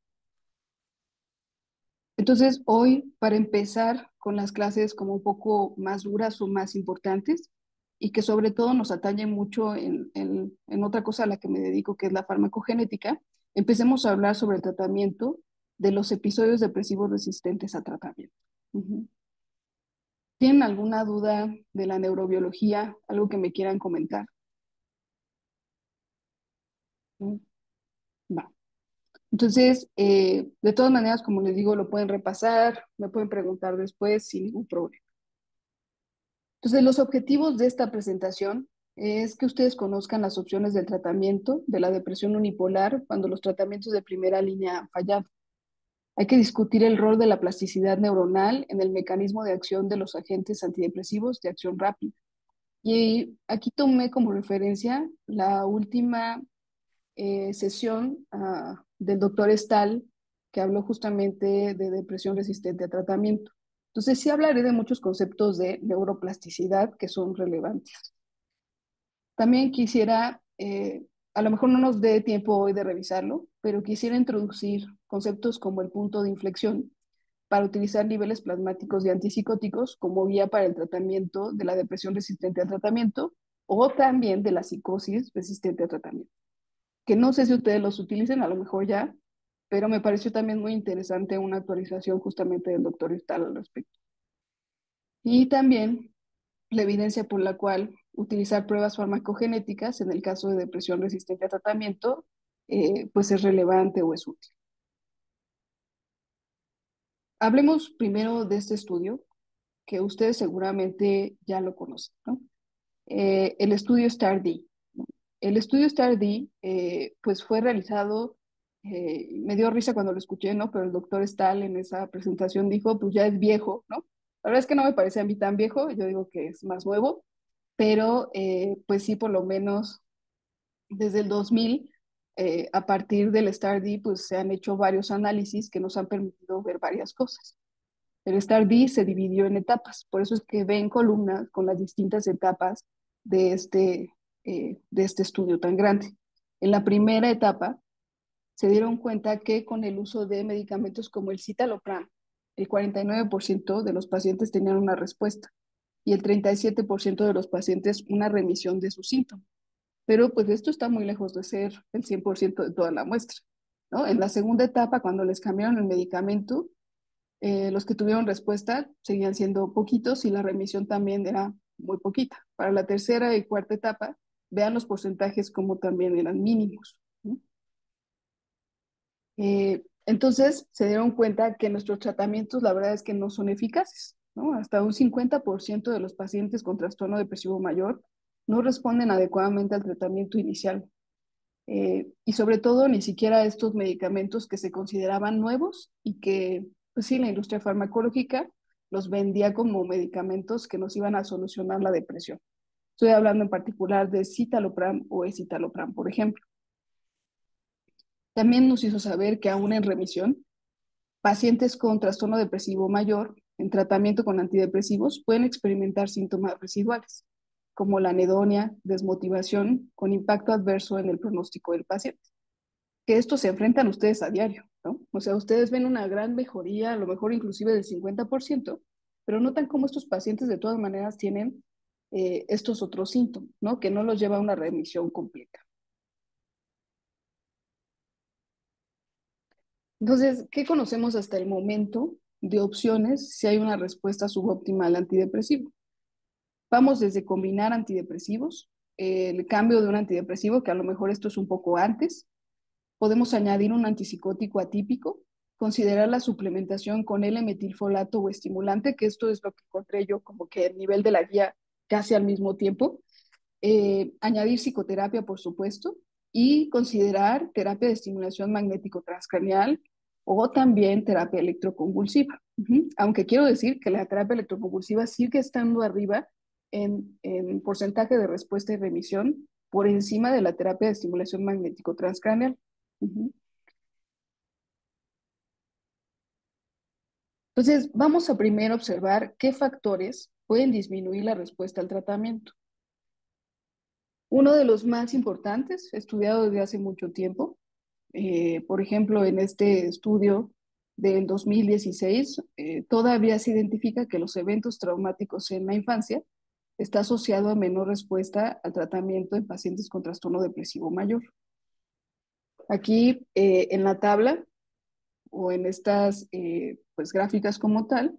A: Entonces, hoy, para empezar con las clases como un poco más duras o más importantes, y que sobre todo nos atañen mucho en otra cosa a la que me dedico, que es la farmacogenética, empecemos a hablar sobre el tratamiento de los episodios depresivos resistentes a tratamiento. Ujú. ¿Tienen alguna duda de la neurobiología? ¿Algo que me quieran comentar? ¿No? Va. Entonces, de todas maneras, como les digo, lo pueden repasar, me pueden preguntar después sin ningún problema. Entonces, los objetivos de esta presentación es que ustedes conozcan las opciones del tratamiento de la depresión unipolar cuando los tratamientos de primera línea han fallado. Hay que discutir el rol de la plasticidad neuronal en el mecanismo de acción de los agentes antidepresivos de acción rápida. Y aquí tomé como referencia la última sesión del doctor Stahl, que habló justamente de depresión resistente a tratamiento. Entonces, sí hablaré de muchos conceptos de neuroplasticidad que son relevantes. También quisiera, a lo mejor no nos dé tiempo hoy de revisarlo, pero quisiera introducir conceptos como el punto de inflexión para utilizar niveles plasmáticos de antipsicóticos como guía para el tratamiento de la depresión resistente al tratamiento o también de la psicosis resistente al tratamiento. Que no sé si ustedes los utilicen, a lo mejor ya, pero me pareció también muy interesante una actualización justamente del doctor Stahl al respecto. Y también la evidencia por la cual utilizar pruebas farmacogenéticas en el caso de depresión resistente a tratamiento, pues es relevante o es útil. Hablemos primero de este estudio, que ustedes seguramente ya lo conocen, ¿no? El estudio STAR-D, ¿no? El estudio STAR-D, pues fue realizado, me dio risa cuando lo escuché, ¿no? Pero el doctor Stahl en esa presentación dijo, pues ya es viejo, ¿no? La verdad es que no me parece a mí tan viejo, yo digo que es más nuevo, pero pues sí, por lo menos desde el 2000, a partir del STAR-D, pues se han hecho varios análisis que nos han permitido ver varias cosas. El STAR-D se dividió en etapas, por eso es que ven columnas con las distintas etapas de este estudio tan grande. En la primera etapa se dieron cuenta que con el uso de medicamentos como el citalopram, el 49% de los pacientes tenían una respuesta y el 37% de los pacientes una remisión de sus síntomas. Pero pues esto está muy lejos de ser el 100% de toda la muestra, ¿no? En la segunda etapa, cuando les cambiaron el medicamento, los que tuvieron respuesta seguían siendo poquitos y la remisión también era muy poquita. Para la tercera y cuarta etapa, vean los porcentajes como también eran mínimos, ¿no? Entonces se dieron cuenta que nuestros tratamientos la verdad es que no son eficaces, ¿no? Hasta un 50% de los pacientes con trastorno depresivo mayor no responden adecuadamente al tratamiento inicial. Y sobre todo ni siquiera estos medicamentos que se consideraban nuevos y que, pues sí, la industria farmacológica los vendía como medicamentos que nos iban a solucionar la depresión. Estoy hablando en particular de citalopram o escitalopram, por ejemplo. También nos hizo saber que aún en remisión, pacientes con trastorno depresivo mayor en tratamiento con antidepresivos pueden experimentar síntomas residuales, como la anedonia, desmotivación, con impacto adverso en el pronóstico del paciente. Que esto se enfrentan ustedes a diario, ¿no? O sea, ustedes ven una gran mejoría, a lo mejor inclusive del 50%, pero notan cómo estos pacientes de todas maneras tienen estos otros síntomas, ¿no? Que no los lleva a una remisión completa. Entonces, ¿qué conocemos hasta el momento de opciones si hay una respuesta subóptima al antidepresivo? Vamos desde combinar antidepresivos, el cambio de un antidepresivo, que a lo mejor esto es un poco antes. Podemos añadir un antipsicótico atípico, considerar la suplementación con L-metilfolato o estimulante, que esto es lo que encontré yo como que el nivel de la guía casi al mismo tiempo. Añadir psicoterapia, por supuesto, y considerar terapia de estimulación magnético transcranial o también terapia electroconvulsiva. Aunque quiero decir que la terapia electroconvulsiva sigue estando arriba en porcentaje de respuesta y remisión por encima de la terapia de estimulación magnético transcranial. Entonces, vamos a primero observar qué factores pueden disminuir la respuesta al tratamiento. Uno de los más importantes, estudiado desde hace mucho tiempo, por ejemplo, en este estudio del 2016, todavía se identifica que los eventos traumáticos en la infancia está asociado a menor respuesta al tratamiento en pacientes con trastorno depresivo mayor. Aquí en la tabla o en estas pues, gráficas como tal,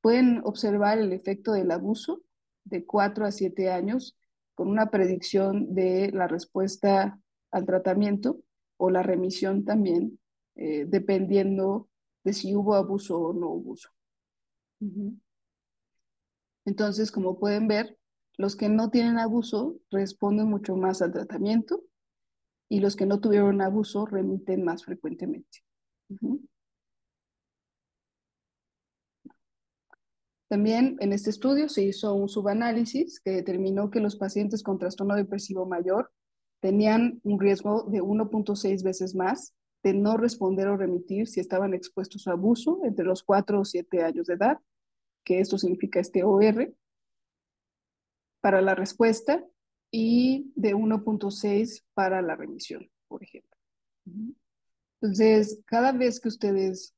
A: pueden observar el efecto del abuso de 4 a 7 años con una predicción de la respuesta al tratamiento o la remisión también, dependiendo de si hubo abuso o no hubo abuso. Entonces, como pueden ver, los que no tienen abuso responden mucho más al tratamiento y los que no tuvieron abuso remiten más frecuentemente. También en este estudio se hizo un subanálisis que determinó que los pacientes con trastorno depresivo mayor tenían un riesgo de 1.6 veces más de no responder o remitir si estaban expuestos a abuso entre los 4 o 7 años de edad, que esto significa este OR, para la respuesta y de 1.6 para la remisión, por ejemplo. Entonces, cada vez que ustedes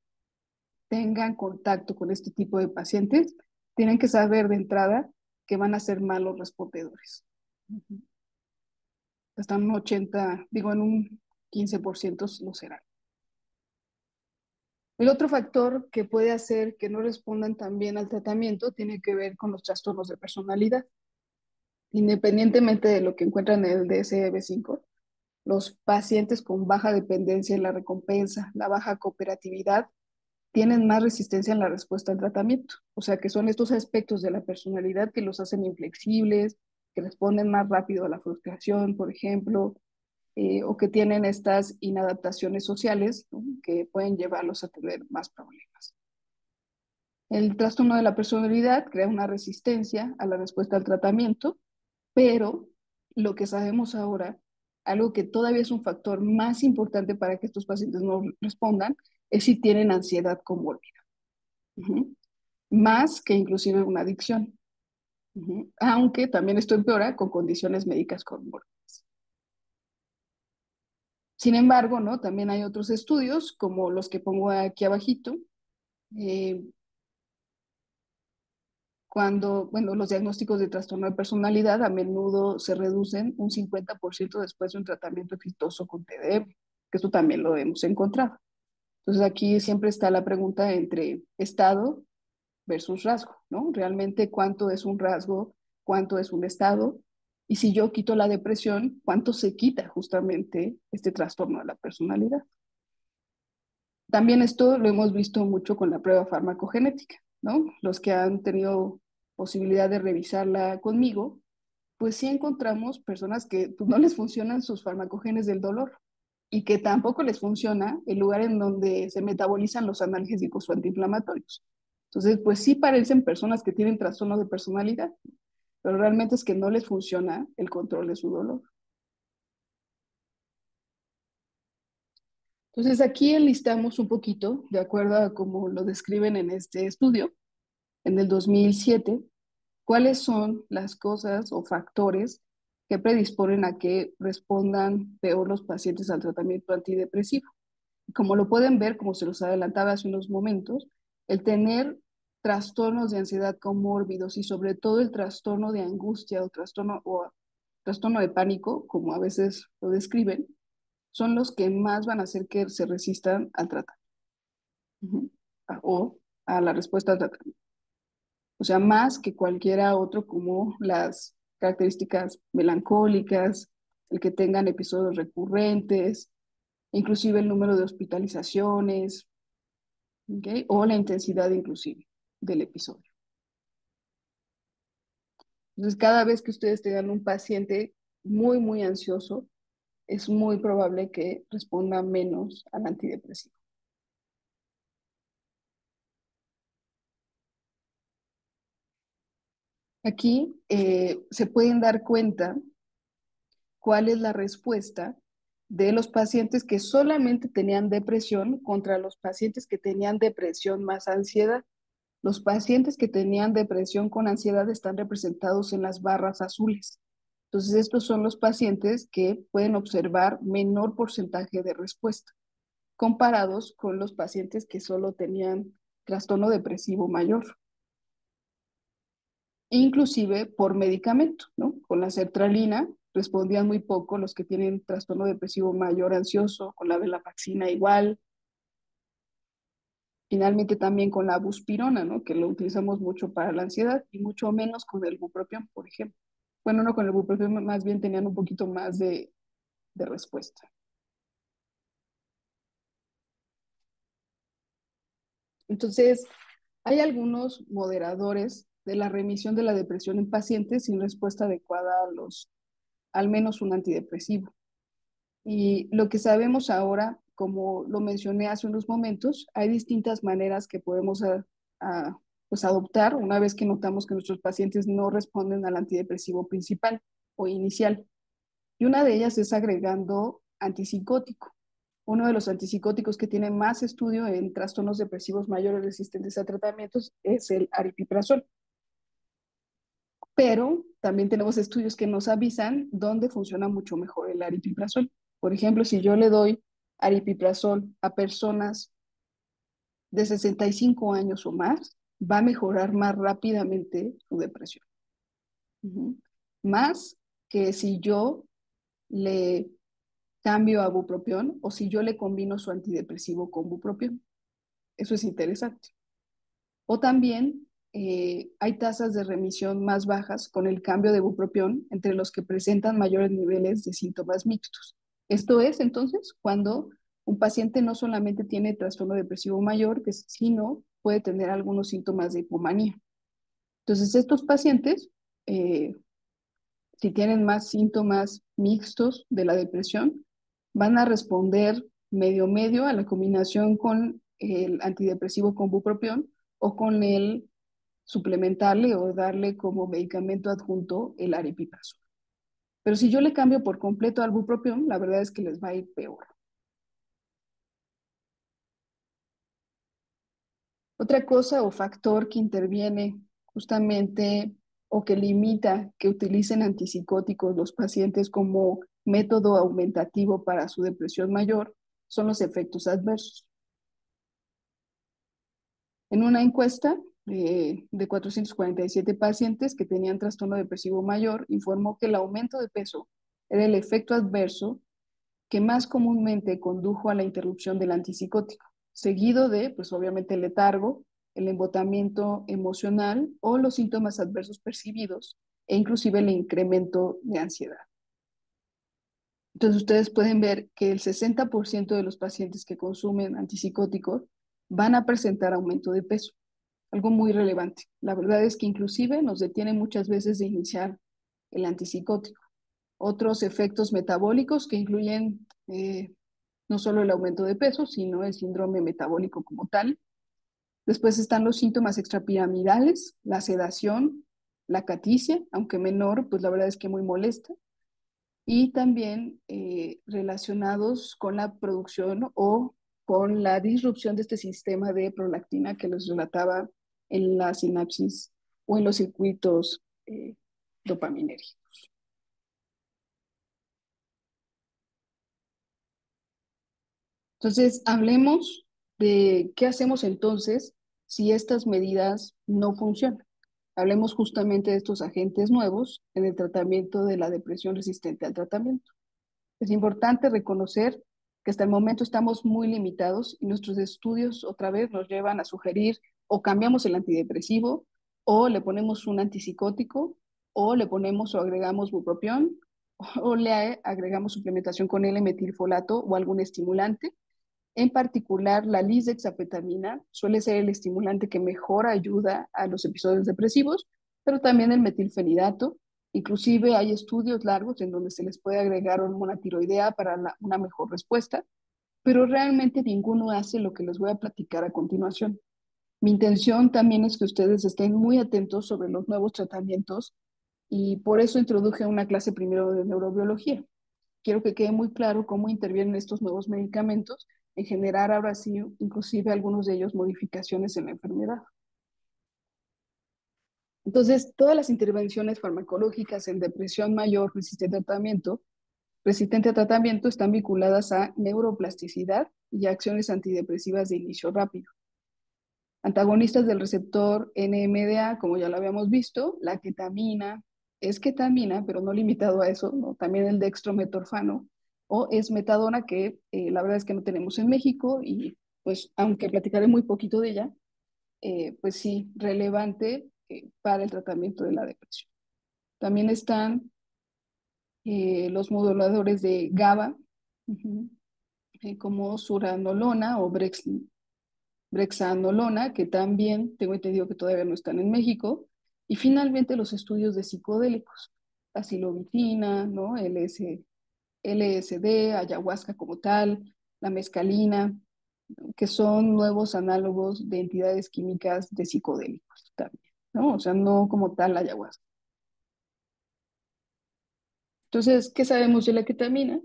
A: tengan contacto con este tipo de pacientes, tienen que saber de entrada que van a ser malos respondedores. Hasta un 80, digo, en un 15% lo serán. El otro factor que puede hacer que no respondan tan bien al tratamiento tiene que ver con los trastornos de personalidad. Independientemente de lo que encuentran en el DSM-5, los pacientes con baja dependencia en la recompensa, la baja cooperatividad, tienen más resistencia en la respuesta al tratamiento. O sea, que son estos aspectos de la personalidad que los hacen inflexibles, que responden más rápido a la frustración, por ejemplo, o que tienen estas inadaptaciones sociales, ¿no?, que pueden llevarlos a tener más problemas. El trastorno de la personalidad crea una resistencia a la respuesta al tratamiento, pero lo que sabemos ahora, algo que todavía es un factor más importante para que estos pacientes no respondan, es si tienen ansiedad comórbida. Más que inclusive una adicción. Aunque también esto empeora con condiciones médicas comórbidas. Sin embargo, ¿no?, también hay otros estudios, como los que pongo aquí abajito, cuando, bueno, los diagnósticos de trastorno de personalidad a menudo se reducen un 50% después de un tratamiento exitoso con TDM, que esto también lo hemos encontrado. Entonces aquí siempre está la pregunta entre estado versus rasgo, ¿no? Realmente cuánto es un rasgo, cuánto es un estado, y si yo quito la depresión, cuánto se quita justamente este trastorno de la personalidad. También esto lo hemos visto mucho con la prueba farmacogenética, ¿no? Los que han tenido posibilidad de revisarla conmigo, pues sí encontramos personas que pues, no les funcionan sus farmacogenes del dolor y que tampoco les funciona el lugar en donde se metabolizan los analgésicos o antiinflamatorios. Entonces, pues sí parecen personas que tienen trastorno de personalidad, pero realmente es que no les funciona el control de su dolor. Entonces, aquí enlistamos un poquito, de acuerdo a cómo lo describen en este estudio, en el 2007, cuáles son las cosas o factores que predisponen a que respondan peor los pacientes al tratamiento antidepresivo. Como lo pueden ver, como se los adelantaba hace unos momentos, el tener trastornos de ansiedad comórbidos y sobre todo el trastorno de angustia o trastorno de pánico, como a veces lo describen, son los que más van a hacer que se resistan al tratamiento o a la respuesta al tratamiento. O sea, más que cualquiera otro, como las características melancólicas, el que tengan episodios recurrentes, inclusive el número de hospitalizaciones, ¿okay?, o la intensidad inclusive del episodio. Entonces, cada vez que ustedes tengan un paciente muy, muy ansioso, es muy probable que responda menos al antidepresivo. Aquí se pueden dar cuenta cuál es la respuesta de los pacientes que solamente tenían depresión contra los pacientes que tenían depresión más ansiedad. Los pacientes que tenían depresión con ansiedad están representados en las barras azules. Entonces, estos son los pacientes que pueden observar menor porcentaje de respuesta, comparados con los pacientes que solo tenían trastorno depresivo mayor. Inclusive por medicamento, ¿no? Con la sertralina respondían muy poco los que tienen trastorno depresivo mayor ansioso, con la venlafaxina igual. Finalmente también con la buspirona, ¿no?, que lo utilizamos mucho para la ansiedad y mucho menos con el bupropión, por ejemplo. Bueno, no con el bupropión, más bien tenían un poquito más de respuesta. Entonces, hay algunos moderadores de la remisión de la depresión en pacientes sin respuesta adecuada al menos un antidepresivo. Y lo que sabemos ahora, como lo mencioné hace unos momentos, hay distintas maneras que podemos pues adoptar una vez que notamos que nuestros pacientes no responden al antidepresivo principal o inicial. Y una de ellas es agregando antipsicótico. Uno de los antipsicóticos que tiene más estudio en trastornos depresivos mayores resistentes a tratamientos es el aripiprazol. Pero también tenemos estudios que nos avisan dónde funciona mucho mejor el aripiprazol. Por ejemplo, si yo le doy aripiprazol a personas de 65 años o más, va a mejorar más rápidamente su depresión. Más que si yo le cambio a bupropión o si yo le combino su antidepresivo con bupropión. Eso es interesante. O también hay tasas de remisión más bajas con el cambio de bupropión entre los que presentan mayores niveles de síntomas mixtos. Esto es, entonces, cuando un paciente no solamente tiene trastorno depresivo mayor, sino puede tener algunos síntomas de hipomanía. Entonces, estos pacientes, si tienen más síntomas mixtos de la depresión, van a responder medio a la combinación con el antidepresivo con bupropión o con el suplementarle o darle como medicamento adjunto el aripiprazol. Pero si yo le cambio por completo al bupropión, la verdad es que les va a ir peor. Otra cosa o factor que interviene justamente o que limita que utilicen antipsicóticos los pacientes como método aumentativo para su depresión mayor son los efectos adversos. En una encuesta de 447 pacientes que tenían trastorno depresivo mayor, informó que el aumento de peso era el efecto adverso que más comúnmente condujo a la interrupción del antipsicótico, seguido de, pues obviamente, el letargo, el embotamiento emocional o los síntomas adversos percibidos e inclusive el incremento de ansiedad. Entonces ustedes pueden ver que el 60% de los pacientes que consumen antipsicóticos van a presentar aumento de peso, algo muy relevante. La verdad es que inclusive nos detiene muchas veces de iniciar el antipsicótico. Otros efectos metabólicos que incluyen no solo el aumento de peso, sino el síndrome metabólico como tal. Después están los síntomas extrapiramidales, la sedación, la caticia, aunque menor, pues la verdad es que muy molesta. Y también relacionados con la producción o con la disrupción de este sistema de prolactina que les relataba en la sinapsis o en los circuitos dopaminérgicos. Entonces, hablemos de qué hacemos entonces si estas medidas no funcionan. Hablemos justamente de estos agentes nuevos en el tratamiento de la depresión resistente al tratamiento. Es importante reconocer que hasta el momento estamos muy limitados y nuestros estudios otra vez nos llevan a sugerir o cambiamos el antidepresivo o le ponemos un antipsicótico o le ponemos o agregamos bupropión o le agregamos suplementación con L-metilfolato o algún estimulante. En particular, la lisdexamfetamina suele ser el estimulante que mejor ayuda a los episodios depresivos, pero también el metilfenidato. Inclusive hay estudios largos en donde se les puede agregar hormona tiroidea para una mejor respuesta, pero realmente ninguno hace lo que les voy a platicar a continuación. Mi intención también es que ustedes estén muy atentos sobre los nuevos tratamientos y por eso introduje una clase primero de neurobiología. Quiero que quede muy claro cómo intervienen estos nuevos medicamentos en generar ahora sí, inclusive algunos de ellos modificaciones en la enfermedad. Entonces, todas las intervenciones farmacológicas en depresión mayor resistente a tratamiento están vinculadas a neuroplasticidad y acciones antidepresivas de inicio rápido. Antagonistas del receptor NMDA, como ya lo habíamos visto, la ketamina, es ketamina, pero no limitado a eso, ¿no? También el dextrometorfano o esmetadona, que la verdad es que no tenemos en México y pues aunque platicaré muy poquito de ella, pues sí, relevante para el tratamiento de la depresión. También están los moduladores de GABA, como suranolona o brexanolona, que también tengo entendido que todavía no están en México, y finalmente los estudios de psicodélicos, la psilocibina, ¿no? LSD, ayahuasca como tal, la mescalina, que son nuevos análogos de entidades químicas de psicodélicos. también, ¿no? O sea, no como tal la ayahuasca. Entonces, ¿qué sabemos de la ketamina?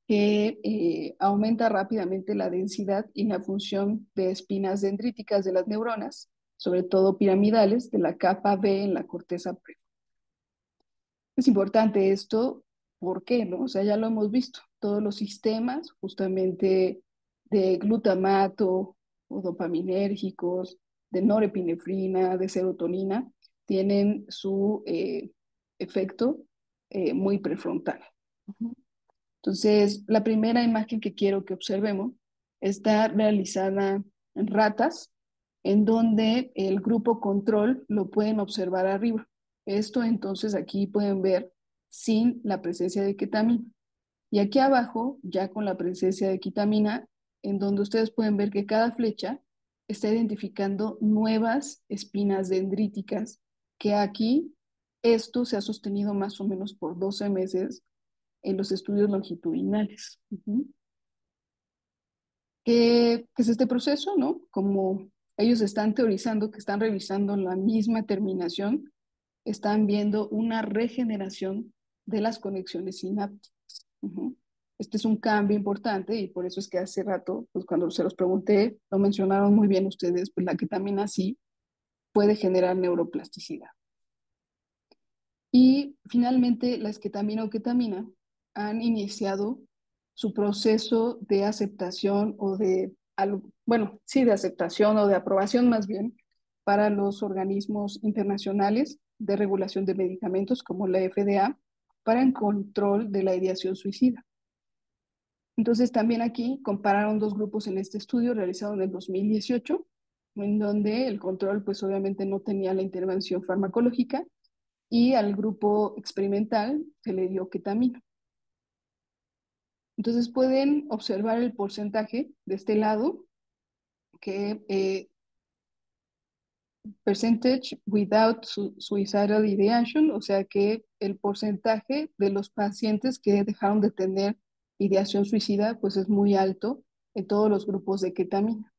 A: Que aumenta rápidamente la densidad y la función de espinas dendríticas de las neuronas, sobre todo piramidales, de la capa B en la corteza prefrontal. Es importante esto, ¿por qué? ¿No? O sea, ya lo hemos visto, todos los sistemas justamente de glutamato o dopaminérgicos, de norepinefrina, de serotonina, tienen su efecto muy prefrontal. Entonces, la primera imagen que quiero que observemos está realizada en ratas, en donde el grupo control lo pueden observar arriba. Esto entonces aquí pueden ver sin la presencia de ketamina. Y aquí abajo, ya con la presencia de ketamina, en donde ustedes pueden ver que cada flecha está identificando nuevas espinas dendríticas, que aquí esto se ha sostenido más o menos por 12 meses en los estudios longitudinales. ¿Qué es este proceso, no? Como ellos están teorizando, que están revisando la misma terminación, están viendo una regeneración de las conexiones sinápticas. Ujú. Este es un cambio importante y por eso es que hace rato, pues cuando se los pregunté, lo mencionaron muy bien ustedes, pues la ketamina sí puede generar neuroplasticidad. Y finalmente, la esketamina o ketamina han iniciado su proceso de aceptación o bueno, sí, de aceptación o de aprobación más bien para los organismos internacionales de regulación de medicamentos como la FDA para el control de la ideación suicida. Entonces, también aquí compararon dos grupos en este estudio realizado en el 2018, en donde el control, pues obviamente no tenía la intervención farmacológica y al grupo experimental se le dio ketamina. Entonces pueden observar el porcentaje de este lado, que percentage without suicidal ideation, o sea que el porcentaje de los pacientes que dejaron de tener ideación suicida, pues es muy alto en todos los grupos de ketamina.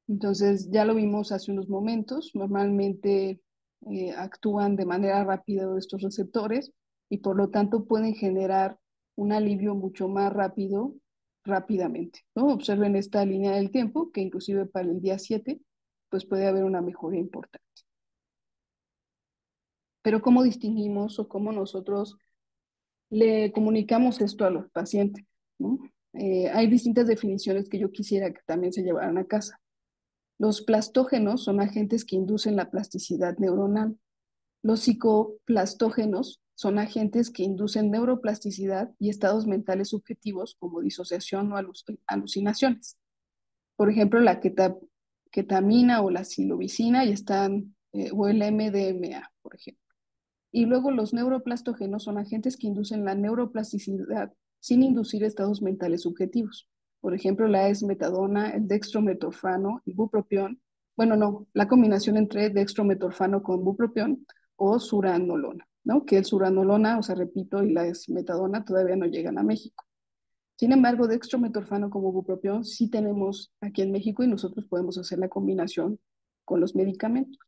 A: Entonces, ya lo vimos hace unos momentos, normalmente actúan de manera rápida estos receptores y por lo tanto pueden generar un alivio mucho más rápido, rápidamente, ¿no? Observen esta línea del tiempo, que inclusive para el día 7, pues puede haber una mejoría importante. Pero ¿cómo distinguimos o cómo nosotros le comunicamos esto a los pacientes, ¿no? Hay distintas definiciones que yo quisiera que también se llevaran a casa. Los plastógenos son agentes que inducen la plasticidad neuronal. Los psicoplastógenos son agentes que inducen neuroplasticidad y estados mentales subjetivos como disociación o alucinaciones. Por ejemplo, la ketamina o la psilocibina y están, o el MDMA, por ejemplo. Y luego los neuroplastógenos son agentes que inducen la neuroplasticidad sin inducir estados mentales subjetivos. Por ejemplo, la esmetadona, el dextrometorfano y bupropión. Bueno, no, la combinación entre dextrometorfano con bupropión o suranolona, ¿no? Que el suranolona, o sea, repito, y la esmetadona todavía no llegan a México. Sin embargo, dextrometorfano como bupropión sí tenemos aquí en México y nosotros podemos hacer la combinación con los medicamentos.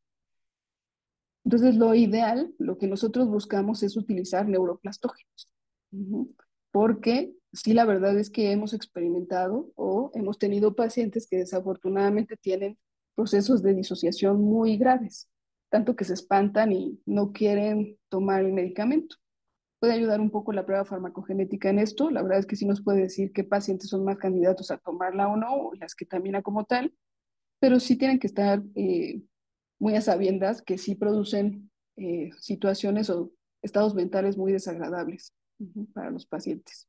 A: Entonces, lo ideal, lo que nosotros buscamos es utilizar neuroplastógenos. Porque sí, la verdad es que hemos experimentado o hemos tenido pacientes que desafortunadamente tienen procesos de disociación muy graves, tanto que se espantan y no quieren tomar el medicamento. Puede ayudar un poco la prueba farmacogenética en esto. La verdad es que sí nos puede decir qué pacientes son más candidatos a tomarla o no, o las que ketamina como tal, pero sí tienen que estar muy a sabiendas que sí producen situaciones o estados mentales muy desagradables para los pacientes.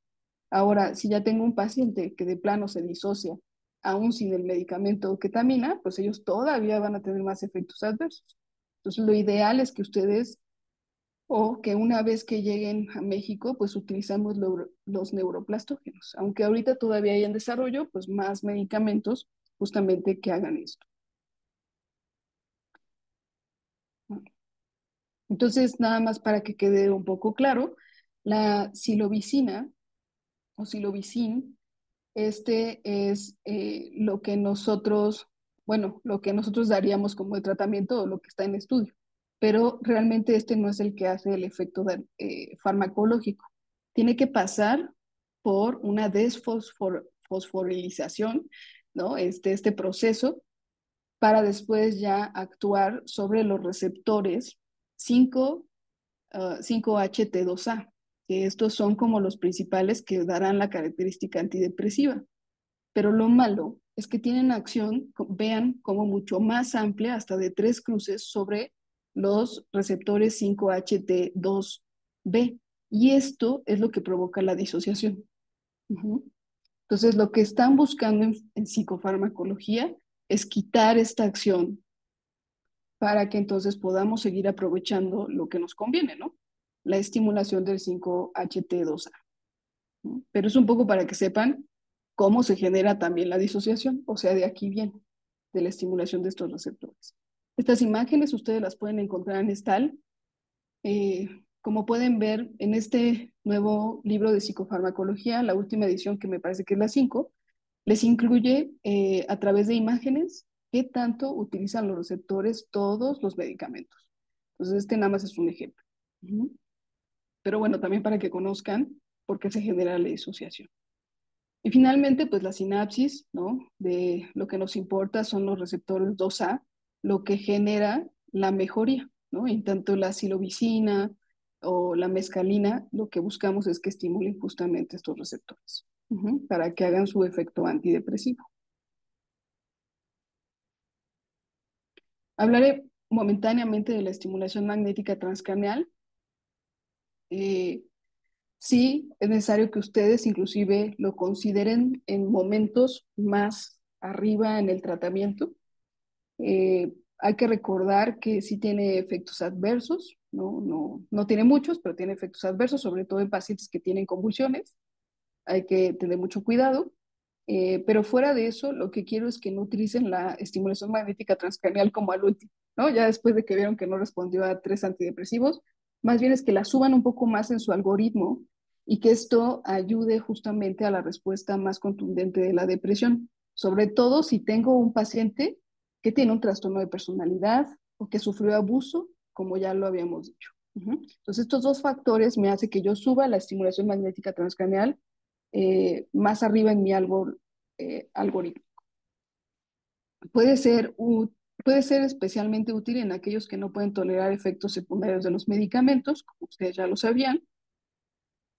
A: Ahora, si ya tengo un paciente que de plano se disocia, aún sin el medicamento ketamina, pues ellos todavía van a tener más efectos adversos. Entonces, lo ideal es que ustedes, o que una vez que lleguen a México, pues utilizamos los neuroplastógenos. Aunque ahorita todavía hay en desarrollo, pues más medicamentos justamente que hagan esto. Entonces, nada más para que quede un poco claro, la silobicina o silobicin, este es lo que nosotros bueno, lo que nosotros daríamos como de tratamiento o lo que está en estudio, pero realmente este no es el que hace el efecto farmacológico. Tiene que pasar por una desfosforilización, ¿no? Este proceso para después ya actuar sobre los receptores 5, 5-HT2A, que estos son como los principales que darán la característica antidepresiva. Pero lo malo es que tienen acción, vean, como mucho más amplia, hasta de 3 cruces sobre los receptores 5-HT2B. Y esto es lo que provoca la disociación. Ujú. Entonces, lo que están buscando en psicofarmacología es quitar esta acción para que entonces podamos seguir aprovechando lo que nos conviene, ¿no? La estimulación del 5-HT2A. ¿No? Pero es un poco para que sepan cómo se genera también la disociación, o sea, de aquí viene, de la estimulación de estos receptores. Estas imágenes ustedes las pueden encontrar en STAL. Como pueden ver en este nuevo libro de psicofarmacología, la última edición, que me parece que es la 5, les incluye a través de imágenes qué tanto utilizan los receptores todos los medicamentos. Entonces, este nada más es un ejemplo. Ujú. Pero bueno, también para que conozcan por qué se genera la disociación. Y finalmente, pues la sinapsis, ¿no? De lo que nos importa son los receptores 2A, lo que genera la mejoría, ¿no? En tanto la silobicina o la mescalina, lo que buscamos es que estimulen justamente estos receptores, para que hagan su efecto antidepresivo. Hablaré momentáneamente de la estimulación magnética transcranial. Sí, es necesario que ustedes inclusive lo consideren en momentos más arriba en el tratamiento. Hay que recordar que sí tiene efectos adversos, no tiene muchos, pero tiene efectos adversos, sobre todo en pacientes que tienen convulsiones. Hay que tener mucho cuidado. Pero fuera de eso, lo que quiero es que no utilicen la estimulación magnética transcranial como al último, ¿no? Ya después de que vieron que no respondió a 3 antidepresivos, más bien es que la suban un poco más en su algoritmo y que esto ayude justamente a la respuesta más contundente de la depresión, sobre todo si tengo un paciente que tiene un trastorno de personalidad o que sufrió abuso, como ya lo habíamos dicho. Entonces, estos dos factores me hacen que yo suba la estimulación magnética transcranial más arriba en mi algoritmo. Puede ser, puede ser especialmente útil en aquellos que no pueden tolerar efectos secundarios de los medicamentos, como ustedes ya lo sabían.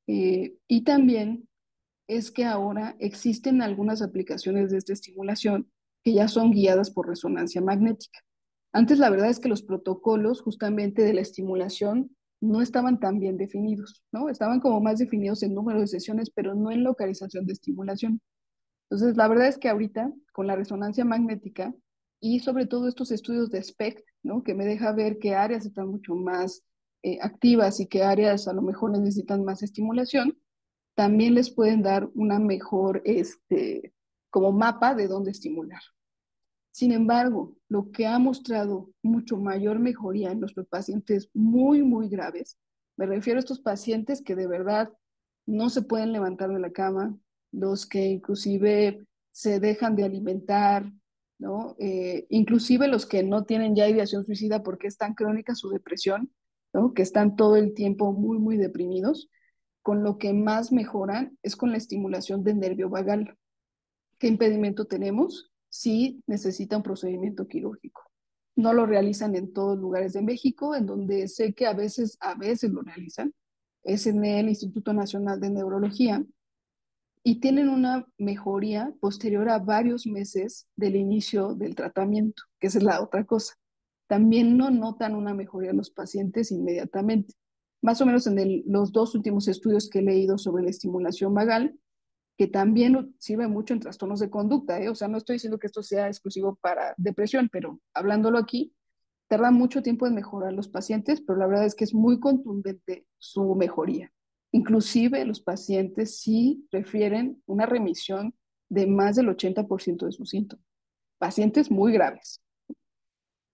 A: Y también es que ahora existen algunas aplicaciones de esta estimulación que ya son guiadas por resonancia magnética. Antes la verdad es que los protocolos justamente de la estimulación no estaban tan bien definidos, ¿no? Estaban como más definidos en número de sesiones, pero no en localización de estimulación. Entonces, la verdad es que ahorita, con la resonancia magnética y sobre todo estos estudios de SPECT, ¿no? Que me deja ver qué áreas están mucho más activas y qué áreas a lo mejor necesitan más estimulación, también les pueden dar una mejor, como mapa de dónde estimular. Sin embargo, lo que ha mostrado mucho mayor mejoría en los pacientes muy, muy graves, me refiero a estos pacientes que de verdad no se pueden levantar de la cama, los que inclusive se dejan de alimentar, ¿no? Inclusive los que no tienen ya ideación suicida porque es tan crónica su depresión, ¿no? Que están todo el tiempo muy, muy deprimidos, con lo que más mejoran es con la estimulación del nervio vagal. ¿Qué impedimento tenemos? Sí necesita un procedimiento quirúrgico. No lo realizan en todos lugares de México, en donde sé que a veces lo realizan. Es en el Instituto Nacional de Neurología y tienen una mejoría posterior a varios meses del inicio del tratamiento, que esa es la otra cosa. También no notan una mejoría en los pacientes inmediatamente. Más o menos en los 2 últimos estudios que he leído sobre la estimulación vagal, que también sirve mucho en trastornos de conducta, ¿eh? O sea, no estoy diciendo que esto sea exclusivo para depresión, pero hablándolo aquí, tarda mucho tiempo en mejorar los pacientes, pero la verdad es que es muy contundente su mejoría. Inclusive los pacientes sí refieren una remisión de más del 80% de sus síntomas. Pacientes muy graves.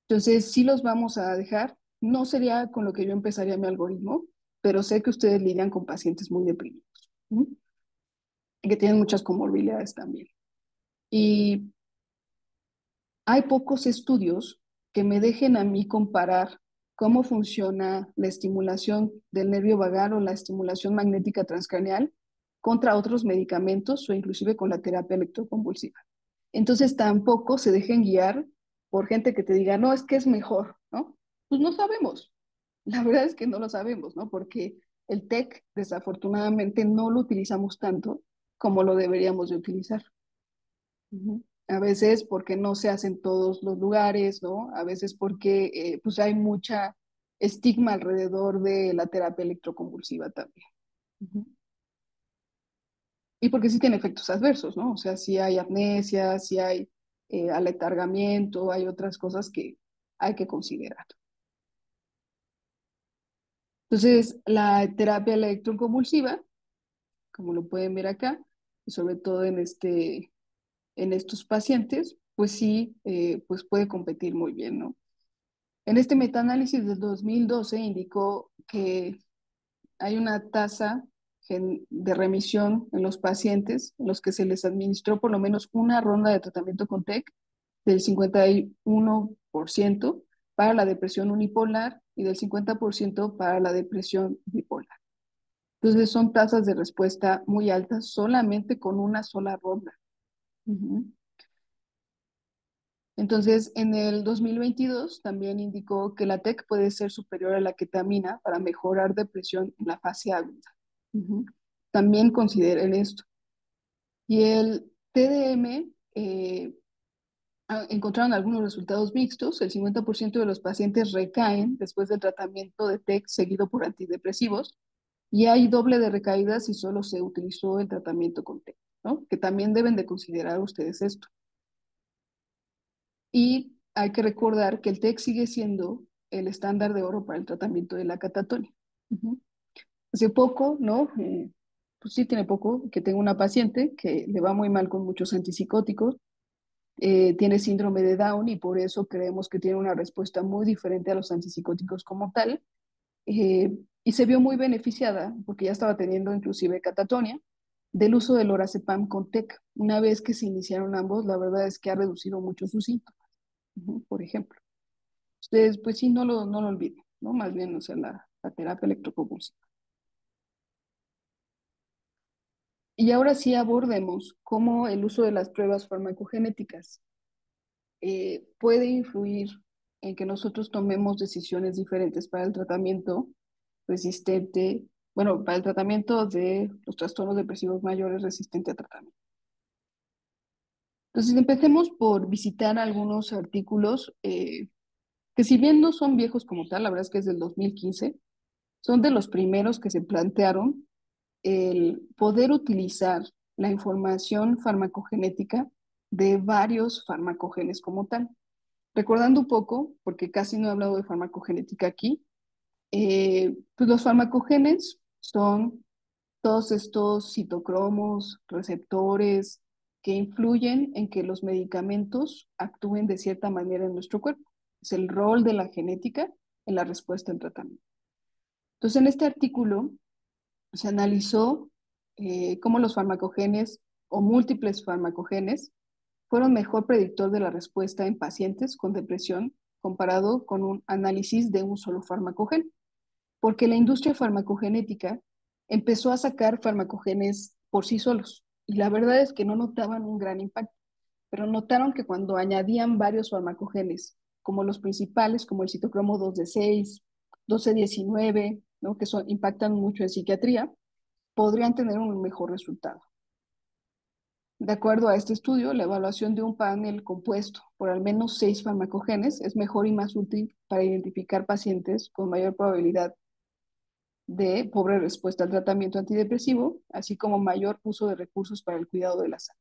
A: Entonces, sí los vamos a dejar. No sería con lo que yo empezaría mi algoritmo, pero sé que ustedes lidian con pacientes muy deprimidos, ¿no? Y que tienen muchas comorbilidades también. Y hay pocos estudios que me dejen a mí comparar cómo funciona la estimulación del nervio vagal o la estimulación magnética transcraneal contra otros medicamentos o inclusive con la terapia electroconvulsiva. Entonces tampoco se dejen guiar por gente que te diga, no, es que es mejor, ¿no? Pues no sabemos. La verdad es que no lo sabemos, ¿no? Porque el TEC desafortunadamente no lo utilizamos tanto como lo deberíamos de utilizar. Ujú. A veces porque no se hace en todos los lugares, ¿no? A veces porque pues hay mucha estigma alrededor de la terapia electroconvulsiva también. Ujú. Y porque sí tiene efectos adversos, ¿no? O sea, sí hay amnesia, sí hay aletargamiento, hay otras cosas que hay que considerar. Entonces, la terapia electroconvulsiva, como lo pueden ver acá, y sobre todo en estos pacientes, pues sí, pues puede competir muy bien, ¿no? En este metaanálisis del 2012 indicó que hay una tasa de remisión en los pacientes en los que se les administró por lo menos una ronda de tratamiento con TEC del 51% para la depresión unipolar y del 50% para la depresión bipolar. Entonces son tasas de respuesta muy altas solamente con una sola ronda. Ujú. Entonces, en el 2022 también indicó que la TEC puede ser superior a la ketamina para mejorar depresión en la fase aguda. Ujú. También consideren esto. Y el TDM encontraron algunos resultados mixtos. El 50% de los pacientes recaen después del tratamiento de TEC seguido por antidepresivos y hay doble de recaídas si solo se utilizó el tratamiento con TEC, ¿no? Que también deben de considerar ustedes esto. Y hay que recordar que el TEC sigue siendo el estándar de oro para el tratamiento de la catatonia. Ujú. Hace poco, ¿no? Pues sí, tiene poco que tengo una paciente que le va muy mal con muchos antipsicóticos, tiene síndrome de Down y por eso creemos que tiene una respuesta muy diferente a los antipsicóticos como tal. Y se vio muy beneficiada, porque ya estaba teniendo inclusive catatonia, del uso del lorazepam con TEC. Una vez que se iniciaron ambos, la verdad es que ha reducido mucho sus síntomas, por ejemplo. Ustedes, pues sí, no lo olviden, ¿no? Más bien, o sea, la terapia electroconvulsiva. Y ahora sí abordemos cómo el uso de las pruebas farmacogenéticas puede influir en que nosotros tomemos decisiones diferentes para el tratamiento resistente, bueno, para el tratamiento de los trastornos depresivos mayores resistente a tratamiento. Entonces, empecemos por visitar algunos artículos que si bien no son viejos como tal, la verdad es que es del 2015, son de los primeros que se plantearon el poder utilizar la información farmacogenética de varios farmacogenes como tal. Recordando un poco, porque casi no he hablado de farmacogenética aquí, pues los farmacogenes son todos estos citocromos, receptores que influyen en que los medicamentos actúen de cierta manera en nuestro cuerpo. Es el rol de la genética en la respuesta al tratamiento. Entonces, en este artículo se analizó cómo los farmacogenes o múltiples farmacogenes fueron mejor predictor de la respuesta en pacientes con depresión comparado con un análisis de un solo farmacogen, porque la industria farmacogenética empezó a sacar farmacogenes por sí solos y la verdad es que no notaban un gran impacto, pero notaron que cuando añadían varios farmacogenes, como los principales, como el citocromo 2D6, 1219, ¿no? Que impactan mucho en psiquiatría, podrían tener un mejor resultado. De acuerdo a este estudio, la evaluación de un panel compuesto por al menos 6 farmacogenes es mejor y más útil para identificar pacientes con mayor probabilidad de pobre respuesta al tratamiento antidepresivo, así como mayor uso de recursos para el cuidado de la salud.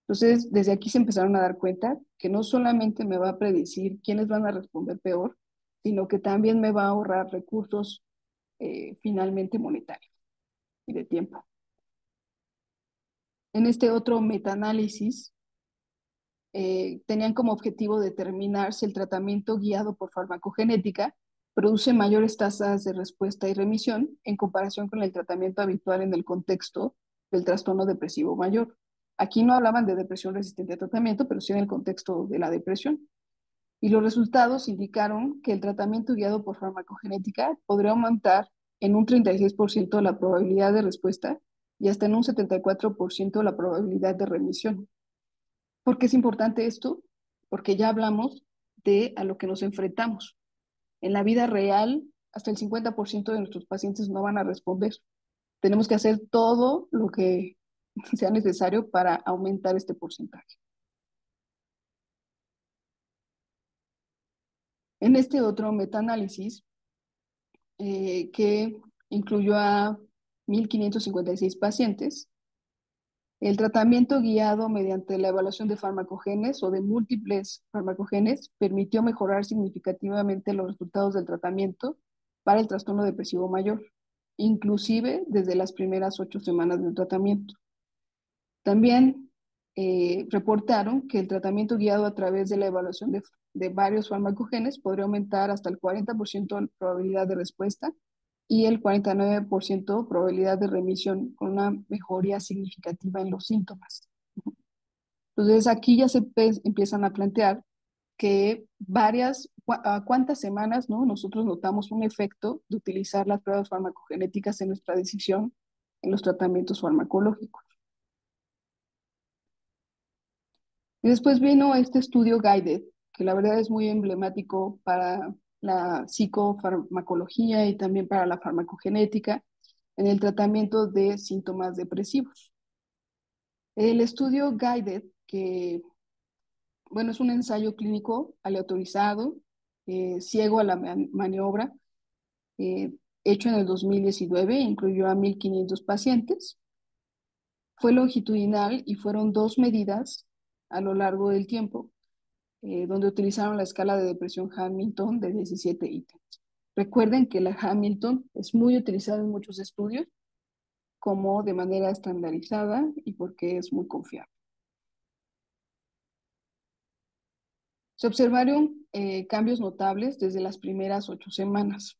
A: Entonces, desde aquí se empezaron a dar cuenta que no solamente me va a predecir quiénes van a responder peor, sino que también me va a ahorrar recursos finalmente monetarios y de tiempo. En este otro metaanálisis, tenían como objetivo determinar si el tratamiento guiado por farmacogenética produce mayores tasas de respuesta y remisión en comparación con el tratamiento habitual en el contexto del trastorno depresivo mayor. Aquí no hablaban de depresión resistente a tratamiento, pero sí en el contexto de la depresión. Y los resultados indicaron que el tratamiento guiado por farmacogenética podría aumentar en un 36% la probabilidad de respuesta y hasta en un 74% la probabilidad de remisión. ¿Por qué es importante esto? Porque ya hablamos de a lo que nos enfrentamos. En la vida real, hasta el 50% de nuestros pacientes no van a responder. Tenemos que hacer todo lo que sea necesario para aumentar este porcentaje. En este otro metaanálisis, que incluyó a 1.556 pacientes, el tratamiento guiado mediante la evaluación de farmacogenes o de múltiples farmacogenes permitió mejorar significativamente los resultados del tratamiento para el trastorno depresivo mayor, inclusive desde las primeras 8 semanas del tratamiento. También reportaron que el tratamiento guiado a través de la evaluación de varios farmacogenes podría aumentar hasta el 40% la probabilidad de respuesta y el 49% probabilidad de remisión con una mejoría significativa en los síntomas. Entonces aquí ya se empiezan a plantear que a cuántas semanas, ¿no?, nosotros notamos un efecto de utilizar las pruebas farmacogenéticas en nuestra decisión en los tratamientos farmacológicos. Y después vino este estudio Guided, que la verdad es muy emblemático para la psicofarmacología y también para la farmacogenética en el tratamiento de síntomas depresivos. El estudio Guided, que bueno, es un ensayo clínico aleatorizado, ciego a la maniobra, hecho en el 2019, incluyó a 1.500 pacientes. Fue longitudinal y fueron 2 medidas a lo largo del tiempo, donde utilizaron la escala de depresión Hamilton de 17 ítems. Recuerden que la Hamilton es muy utilizada en muchos estudios como de manera estandarizada y porque es muy confiable. Se observaron cambios notables desde las primeras 8 semanas.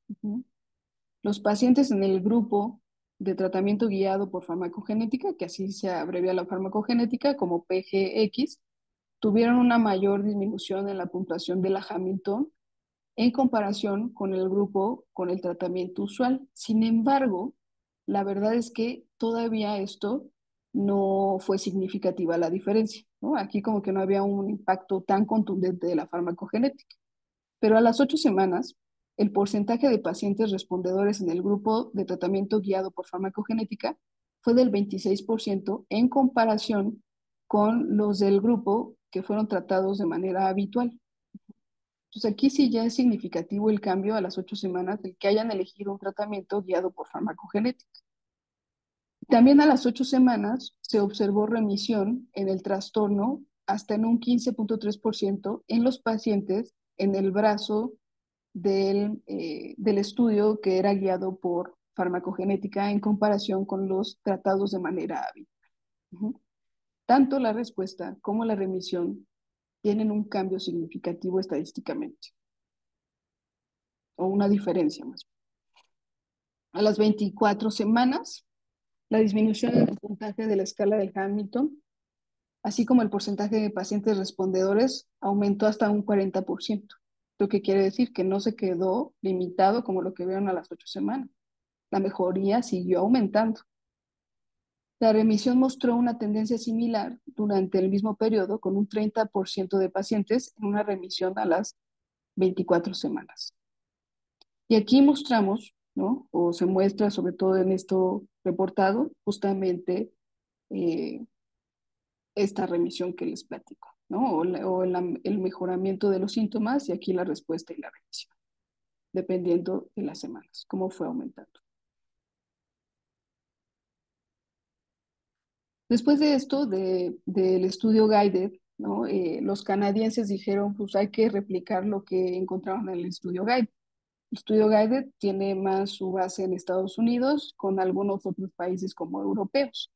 A: Los pacientes en el grupo de tratamiento guiado por farmacogenética, que así se abrevia la farmacogenética como PGX, tuvieron una mayor disminución en la puntuación de la Hamilton en comparación con el grupo con el tratamiento usual. Sin embargo, la verdad es que todavía esto no fue significativa la diferencia, ¿no? Aquí como que no había un impacto tan contundente de la farmacogenética. Pero a las 8 semanas, el porcentaje de pacientes respondedores en el grupo de tratamiento guiado por farmacogenética fue del 26% en comparación con los del grupo que fueron tratados de manera habitual. Entonces aquí sí ya es significativo el cambio a las 8 semanas del que hayan elegido un tratamiento guiado por farmacogenética. También a las 8 semanas se observó remisión en el trastorno hasta en un 15.3% en los pacientes en el brazo del estudio que era guiado por farmacogenética en comparación con los tratados de manera habitual. Tanto la respuesta como la remisión tienen un cambio significativo estadísticamente, o una diferencia más. A las 24 semanas, la disminución del puntaje de la escala del Hamilton, así como el porcentaje de pacientes respondedores, aumentó hasta un 40%. Lo que quiere decir que no se quedó limitado como lo que vieron a las 8 semanas. La mejoría siguió aumentando. La remisión mostró una tendencia similar durante el mismo periodo, con un 30% de pacientes en una remisión a las 24 semanas. Y aquí mostramos, ¿no?, o se muestra sobre todo en esto reportado, justamente esta remisión que les platico, ¿no? O el mejoramiento de los síntomas y aquí la respuesta y la remisión, dependiendo de las semanas, cómo fue aumentando. Después de esto, del estudio Guided, ¿no?, los canadienses dijeron, pues hay que replicar lo que encontraron en el estudio Guided. El estudio Guided tiene más su base en Estados Unidos, con algunos otros países como europeos.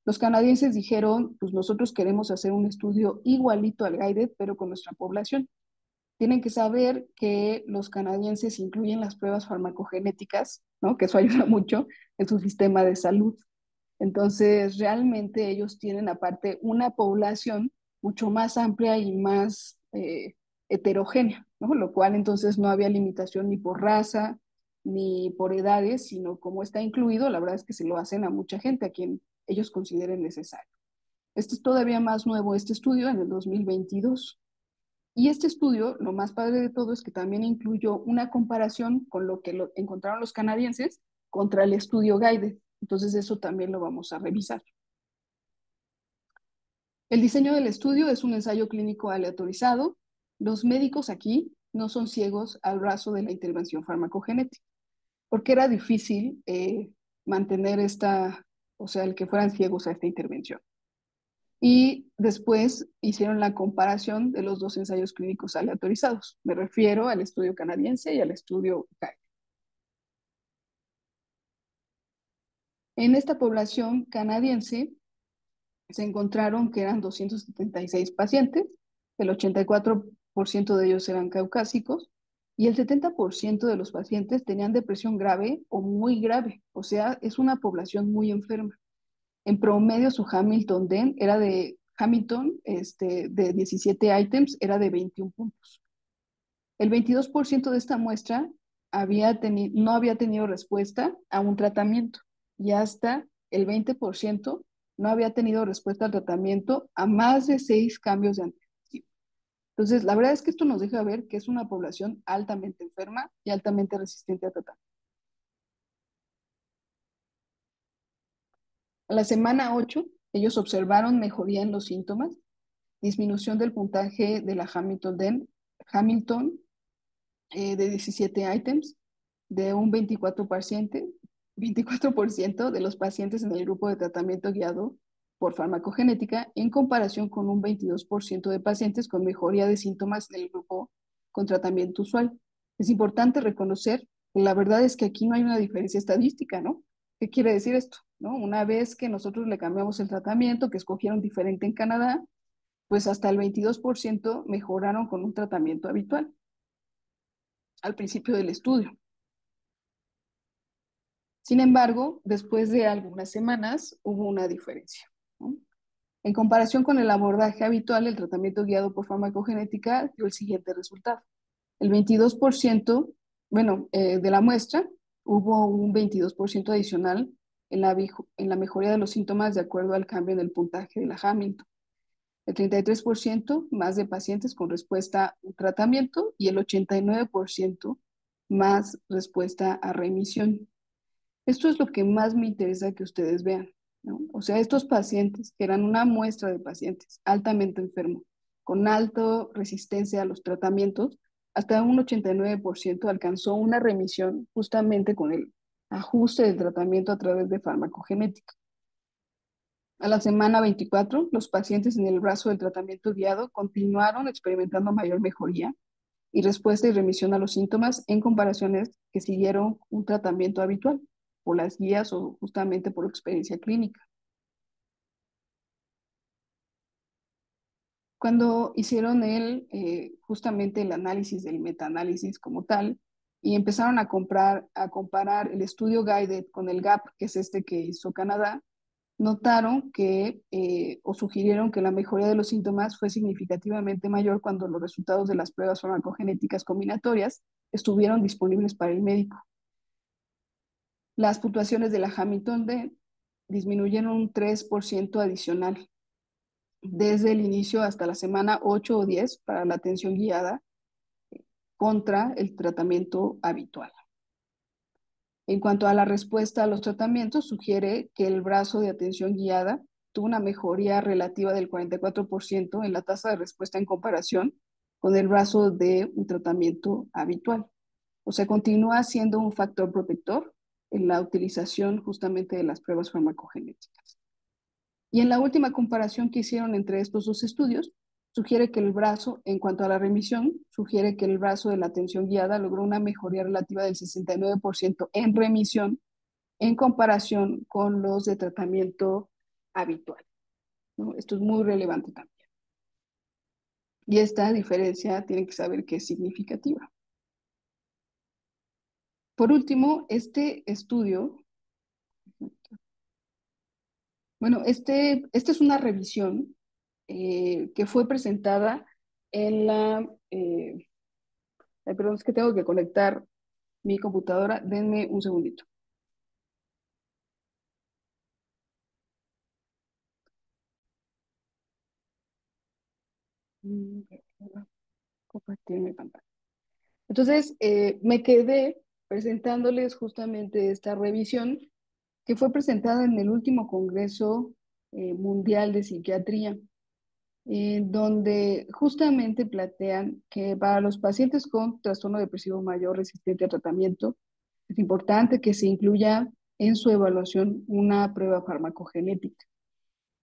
A: Los canadienses dijeron, pues nosotros queremos hacer un estudio igualito al Guided, pero con nuestra población. Tienen que saber que los canadienses incluyen las pruebas farmacogenéticas, ¿no?, que eso ayuda mucho en su sistema de salud. Entonces, realmente ellos tienen aparte una población mucho más amplia y más heterogénea, ¿no? Lo cual entonces no había limitación ni por raza ni por edades, sino como está incluido, la verdad es que se lo hacen a mucha gente, a quien ellos consideren necesario. Este es todavía más nuevo, este estudio en el 2022. Y este estudio, lo más padre de todo es que también incluyó una comparación con lo que encontraron los canadienses contra el estudio Guided. Entonces eso también lo vamos a revisar. El diseño del estudio es un ensayo clínico aleatorizado. Los médicos aquí no son ciegos al brazo de la intervención farmacogenética, porque era difícil mantener o sea, el que fueran ciegos a esta intervención. Y después hicieron la comparación de los dos ensayos clínicos aleatorizados. Me refiero al estudio canadiense y al estudio CAI. En esta población canadiense se encontraron que eran 276 pacientes, el 84% de ellos eran caucásicos y el 70% de los pacientes tenían depresión grave o muy grave, o sea, es una población muy enferma. En promedio su Hamilton-Den era de Hamilton, de 17 ítems, era de 21 puntos. El 22% de esta muestra no había tenido respuesta a un tratamiento y hasta el 20% no había tenido respuesta al tratamiento a más de 6 cambios de antidepresivo. Entonces, la verdad es que esto nos deja ver que es una población altamente enferma y altamente resistente a tratamiento. A la semana 8, ellos observaron mejoría en los síntomas, disminución del puntaje de la Hamilton de 17 ítems, de un 24% de los pacientes en el grupo de tratamiento guiado por farmacogenética, en comparación con un 22% de pacientes con mejoría de síntomas en el grupo con tratamiento usual. Es importante reconocer que la verdad es que aquí no hay una diferencia estadística, ¿no? ¿Qué quiere decir esto? ¿No? Una vez que nosotros le cambiamos el tratamiento, que escogieron diferente en Canadá, pues hasta el 22% mejoraron con un tratamiento habitual al principio del estudio. Sin embargo, después de algunas semanas hubo una diferencia, ¿no? En comparación con el abordaje habitual, el tratamiento guiado por farmacogenética dio el siguiente resultado. El 22%, de la muestra, hubo un 22% adicional en la mejoría de los síntomas de acuerdo al cambio en el puntaje de la Hamilton. El 33% más de pacientes con respuesta a un tratamiento y el 89% más respuesta a remisión. Esto es lo que más me interesa que ustedes vean, ¿no? O sea, estos pacientes, que eran una muestra de pacientes altamente enfermos, con alta resistencia a los tratamientos, hasta un 89% alcanzó una remisión justamente con el ajuste del tratamiento a través de farmacogenética. A la semana 24, los pacientes en el brazo del tratamiento guiado continuaron experimentando mayor mejoría y respuesta y remisión a los síntomas en comparaciones que siguieron un tratamiento habitual, por las guías o justamente por experiencia clínica. Cuando hicieron justamente el análisis del metaanálisis como tal, y empezaron a comparar el estudio Guided con el GAP, que es este que hizo Canadá, notaron o sugirieron que la mejoría de los síntomas fue significativamente mayor cuando los resultados de las pruebas farmacogenéticas combinatorias estuvieron disponibles para el médico. Las puntuaciones de la Hamilton-D disminuyeron un 3% adicional desde el inicio hasta la semana 8 o 10 para la atención guiada contra el tratamiento habitual. En cuanto a la respuesta a los tratamientos, sugiere que el brazo de atención guiada tuvo una mejoría relativa del 44% en la tasa de respuesta en comparación con el brazo de un tratamiento habitual. O sea, continúa siendo un factor protector en la utilización justamente de las pruebas farmacogenéticas. Y en la última comparación que hicieron entre estos dos estudios, sugiere que el brazo, en cuanto a la remisión, sugiere que el brazo de la atención guiada logró una mejoría relativa del 69% en remisión en comparación con los de tratamiento habitual, ¿no? Esto es muy relevante también. Y esta diferencia tienen que saber que es significativa. Por último, este estudio Bueno, esta es una revisión que fue presentada en ay, perdón, es que tengo que conectar mi computadora. Denme un segundito. Mm, Compartir mi pantalla. Entonces, me quedé presentándoles justamente esta revisión que fue presentada en el último Congreso Mundial de Psiquiatría, donde justamente plantean que para los pacientes con trastorno depresivo mayor resistente a tratamiento, es importante que se incluya en su evaluación una prueba farmacogenética.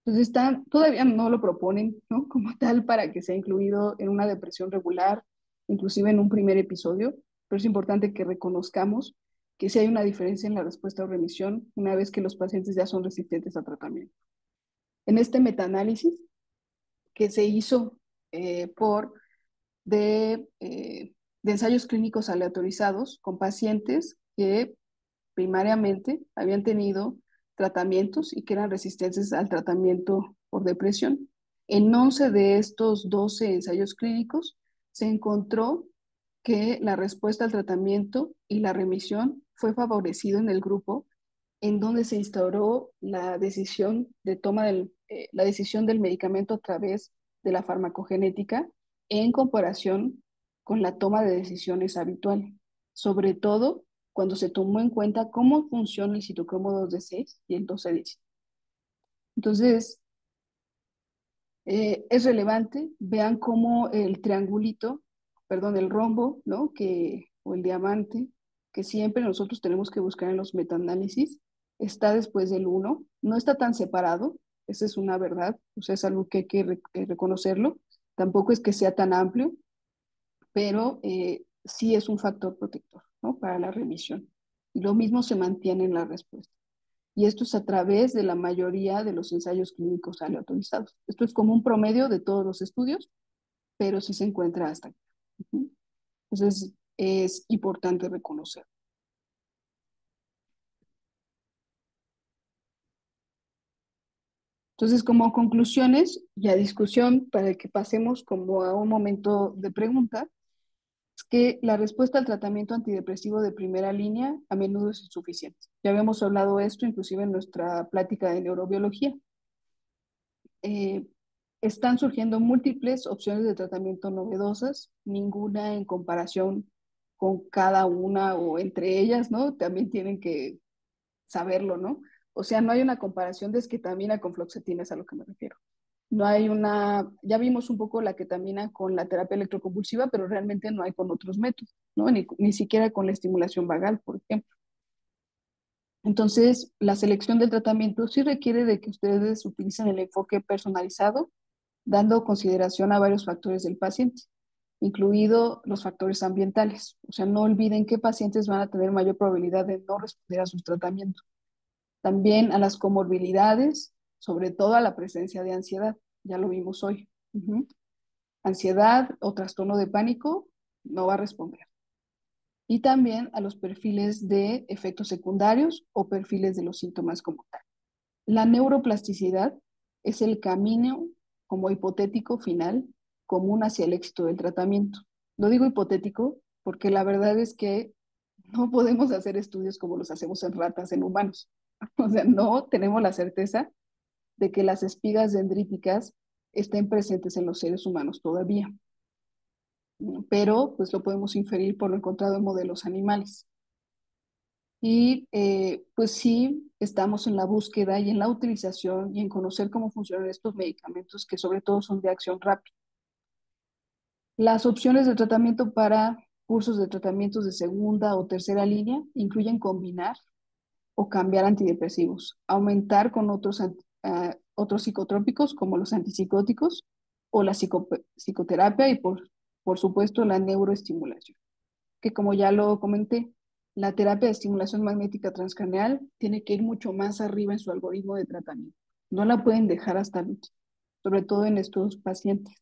A: Entonces, todavía no lo proponen, ¿no? Como tal para que sea incluido en una depresión regular, inclusive en un primer episodio, pero es importante que reconozcamos que sí hay una diferencia en la respuesta o remisión una vez que los pacientes ya son resistentes a tratamiento. En este metaanálisis que se hizo por de ensayos clínicos aleatorizados con pacientes que primariamente habían tenido tratamientos y que eran resistentes al tratamiento por depresión. En 11 de estos 12 ensayos clínicos se encontró que la respuesta al tratamiento y la remisión fue favorecido en el grupo en donde se instauró la decisión de la decisión del medicamento a través de la farmacogenética en comparación con la toma de decisiones habitual, sobre todo cuando se tomó en cuenta cómo funciona el citocromo 2D6 y el 12-17. Entonces, es relevante, vean cómo el triangulito, perdón, el rombo, ¿no? O el diamante, que siempre nosotros tenemos que buscar en los metaanálisis, está después del uno, no está tan separado, esa es una verdad, o sea, es algo que hay que reconocerlo, tampoco es que sea tan amplio, pero sí es un factor protector, ¿no? Para la remisión. Y lo mismo se mantiene en la respuesta. Y esto es a través de la mayoría de los ensayos clínicos aleatorizados. Esto es como un promedio de todos los estudios, pero sí se encuentra hasta aquí. Ujú. Entonces, es importante reconocer. Entonces, como conclusiones y a discusión, para que pasemos como a un momento de pregunta, es que la respuesta al tratamiento antidepresivo de primera línea a menudo es insuficiente. Ya habíamos hablado de esto inclusive en nuestra plática de neurobiología. Eh, Están surgiendo múltiples opciones de tratamiento novedosas, ninguna en comparación con cada una o entre ellas, ¿no? También tienen que saberlo, ¿no? O sea, no hay una comparación de esketamina con fluoxetina, es a lo que me refiero. No hay ya vimos un poco la ketamina con la terapia electroconvulsiva, pero realmente no hay con otros métodos, ¿no? Ni siquiera con la estimulación vagal, por ejemplo. Entonces, la selección del tratamiento sí requiere de que ustedes utilicen el enfoque personalizado, dando consideración a varios factores del paciente, incluido los factores ambientales. O sea, no olviden qué pacientes van a tener mayor probabilidad de no responder a sus tratamientos. También a las comorbilidades, sobre todo a la presencia de ansiedad. Ya lo vimos hoy. Ujú. Ansiedad o trastorno de pánico no va a responder. Y también a los perfiles de efectos secundarios o perfiles de los síntomas como tal. La neuroplasticidad es el camino como hipotético final común hacia el éxito del tratamiento. Lo digo hipotético porque la verdad es que no podemos hacer estudios como los hacemos en ratas, en humanos. O sea, no tenemos la certeza de que las espigas dendríticas estén presentes en los seres humanos todavía, pero pues lo podemos inferir por lo encontrado en modelos animales. Y pues sí, estamos en la búsqueda y en la utilización y en conocer cómo funcionan estos medicamentos que sobre todo son de acción rápida. Las opciones de tratamiento para cursos de tratamientos de segunda o tercera línea incluyen combinar o cambiar antidepresivos, aumentar con otros psicotrópicos como los antipsicóticos o la psicoterapia y por supuesto la neuroestimulación, que como ya lo comenté, la terapia de estimulación magnética transcraneal tiene que ir mucho más arriba en su algoritmo de tratamiento. No la pueden dejar hasta el último, sobre todo en estos pacientes.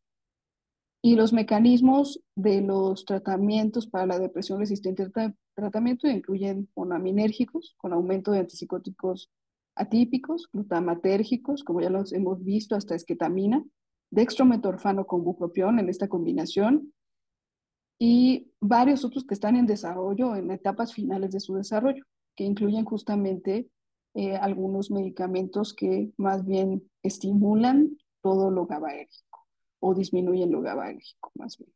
A: Y los mecanismos de los tratamientos para la depresión resistente al tratamiento incluyen monoaminérgicos con aumento de antipsicóticos atípicos, glutamatérgicos, como ya los hemos visto, hasta esquetamina, dextrometorfano con bupropión en esta combinación, y varios otros que están en desarrollo, en etapas finales de su desarrollo, que incluyen justamente algunos medicamentos que más bien estimulan todo lo GABAérgico o disminuyen lo GABAérgico más bien.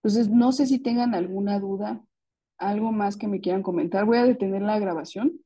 A: Entonces, no sé si tengan alguna duda, algo más que me quieran comentar. Voy a detener la grabación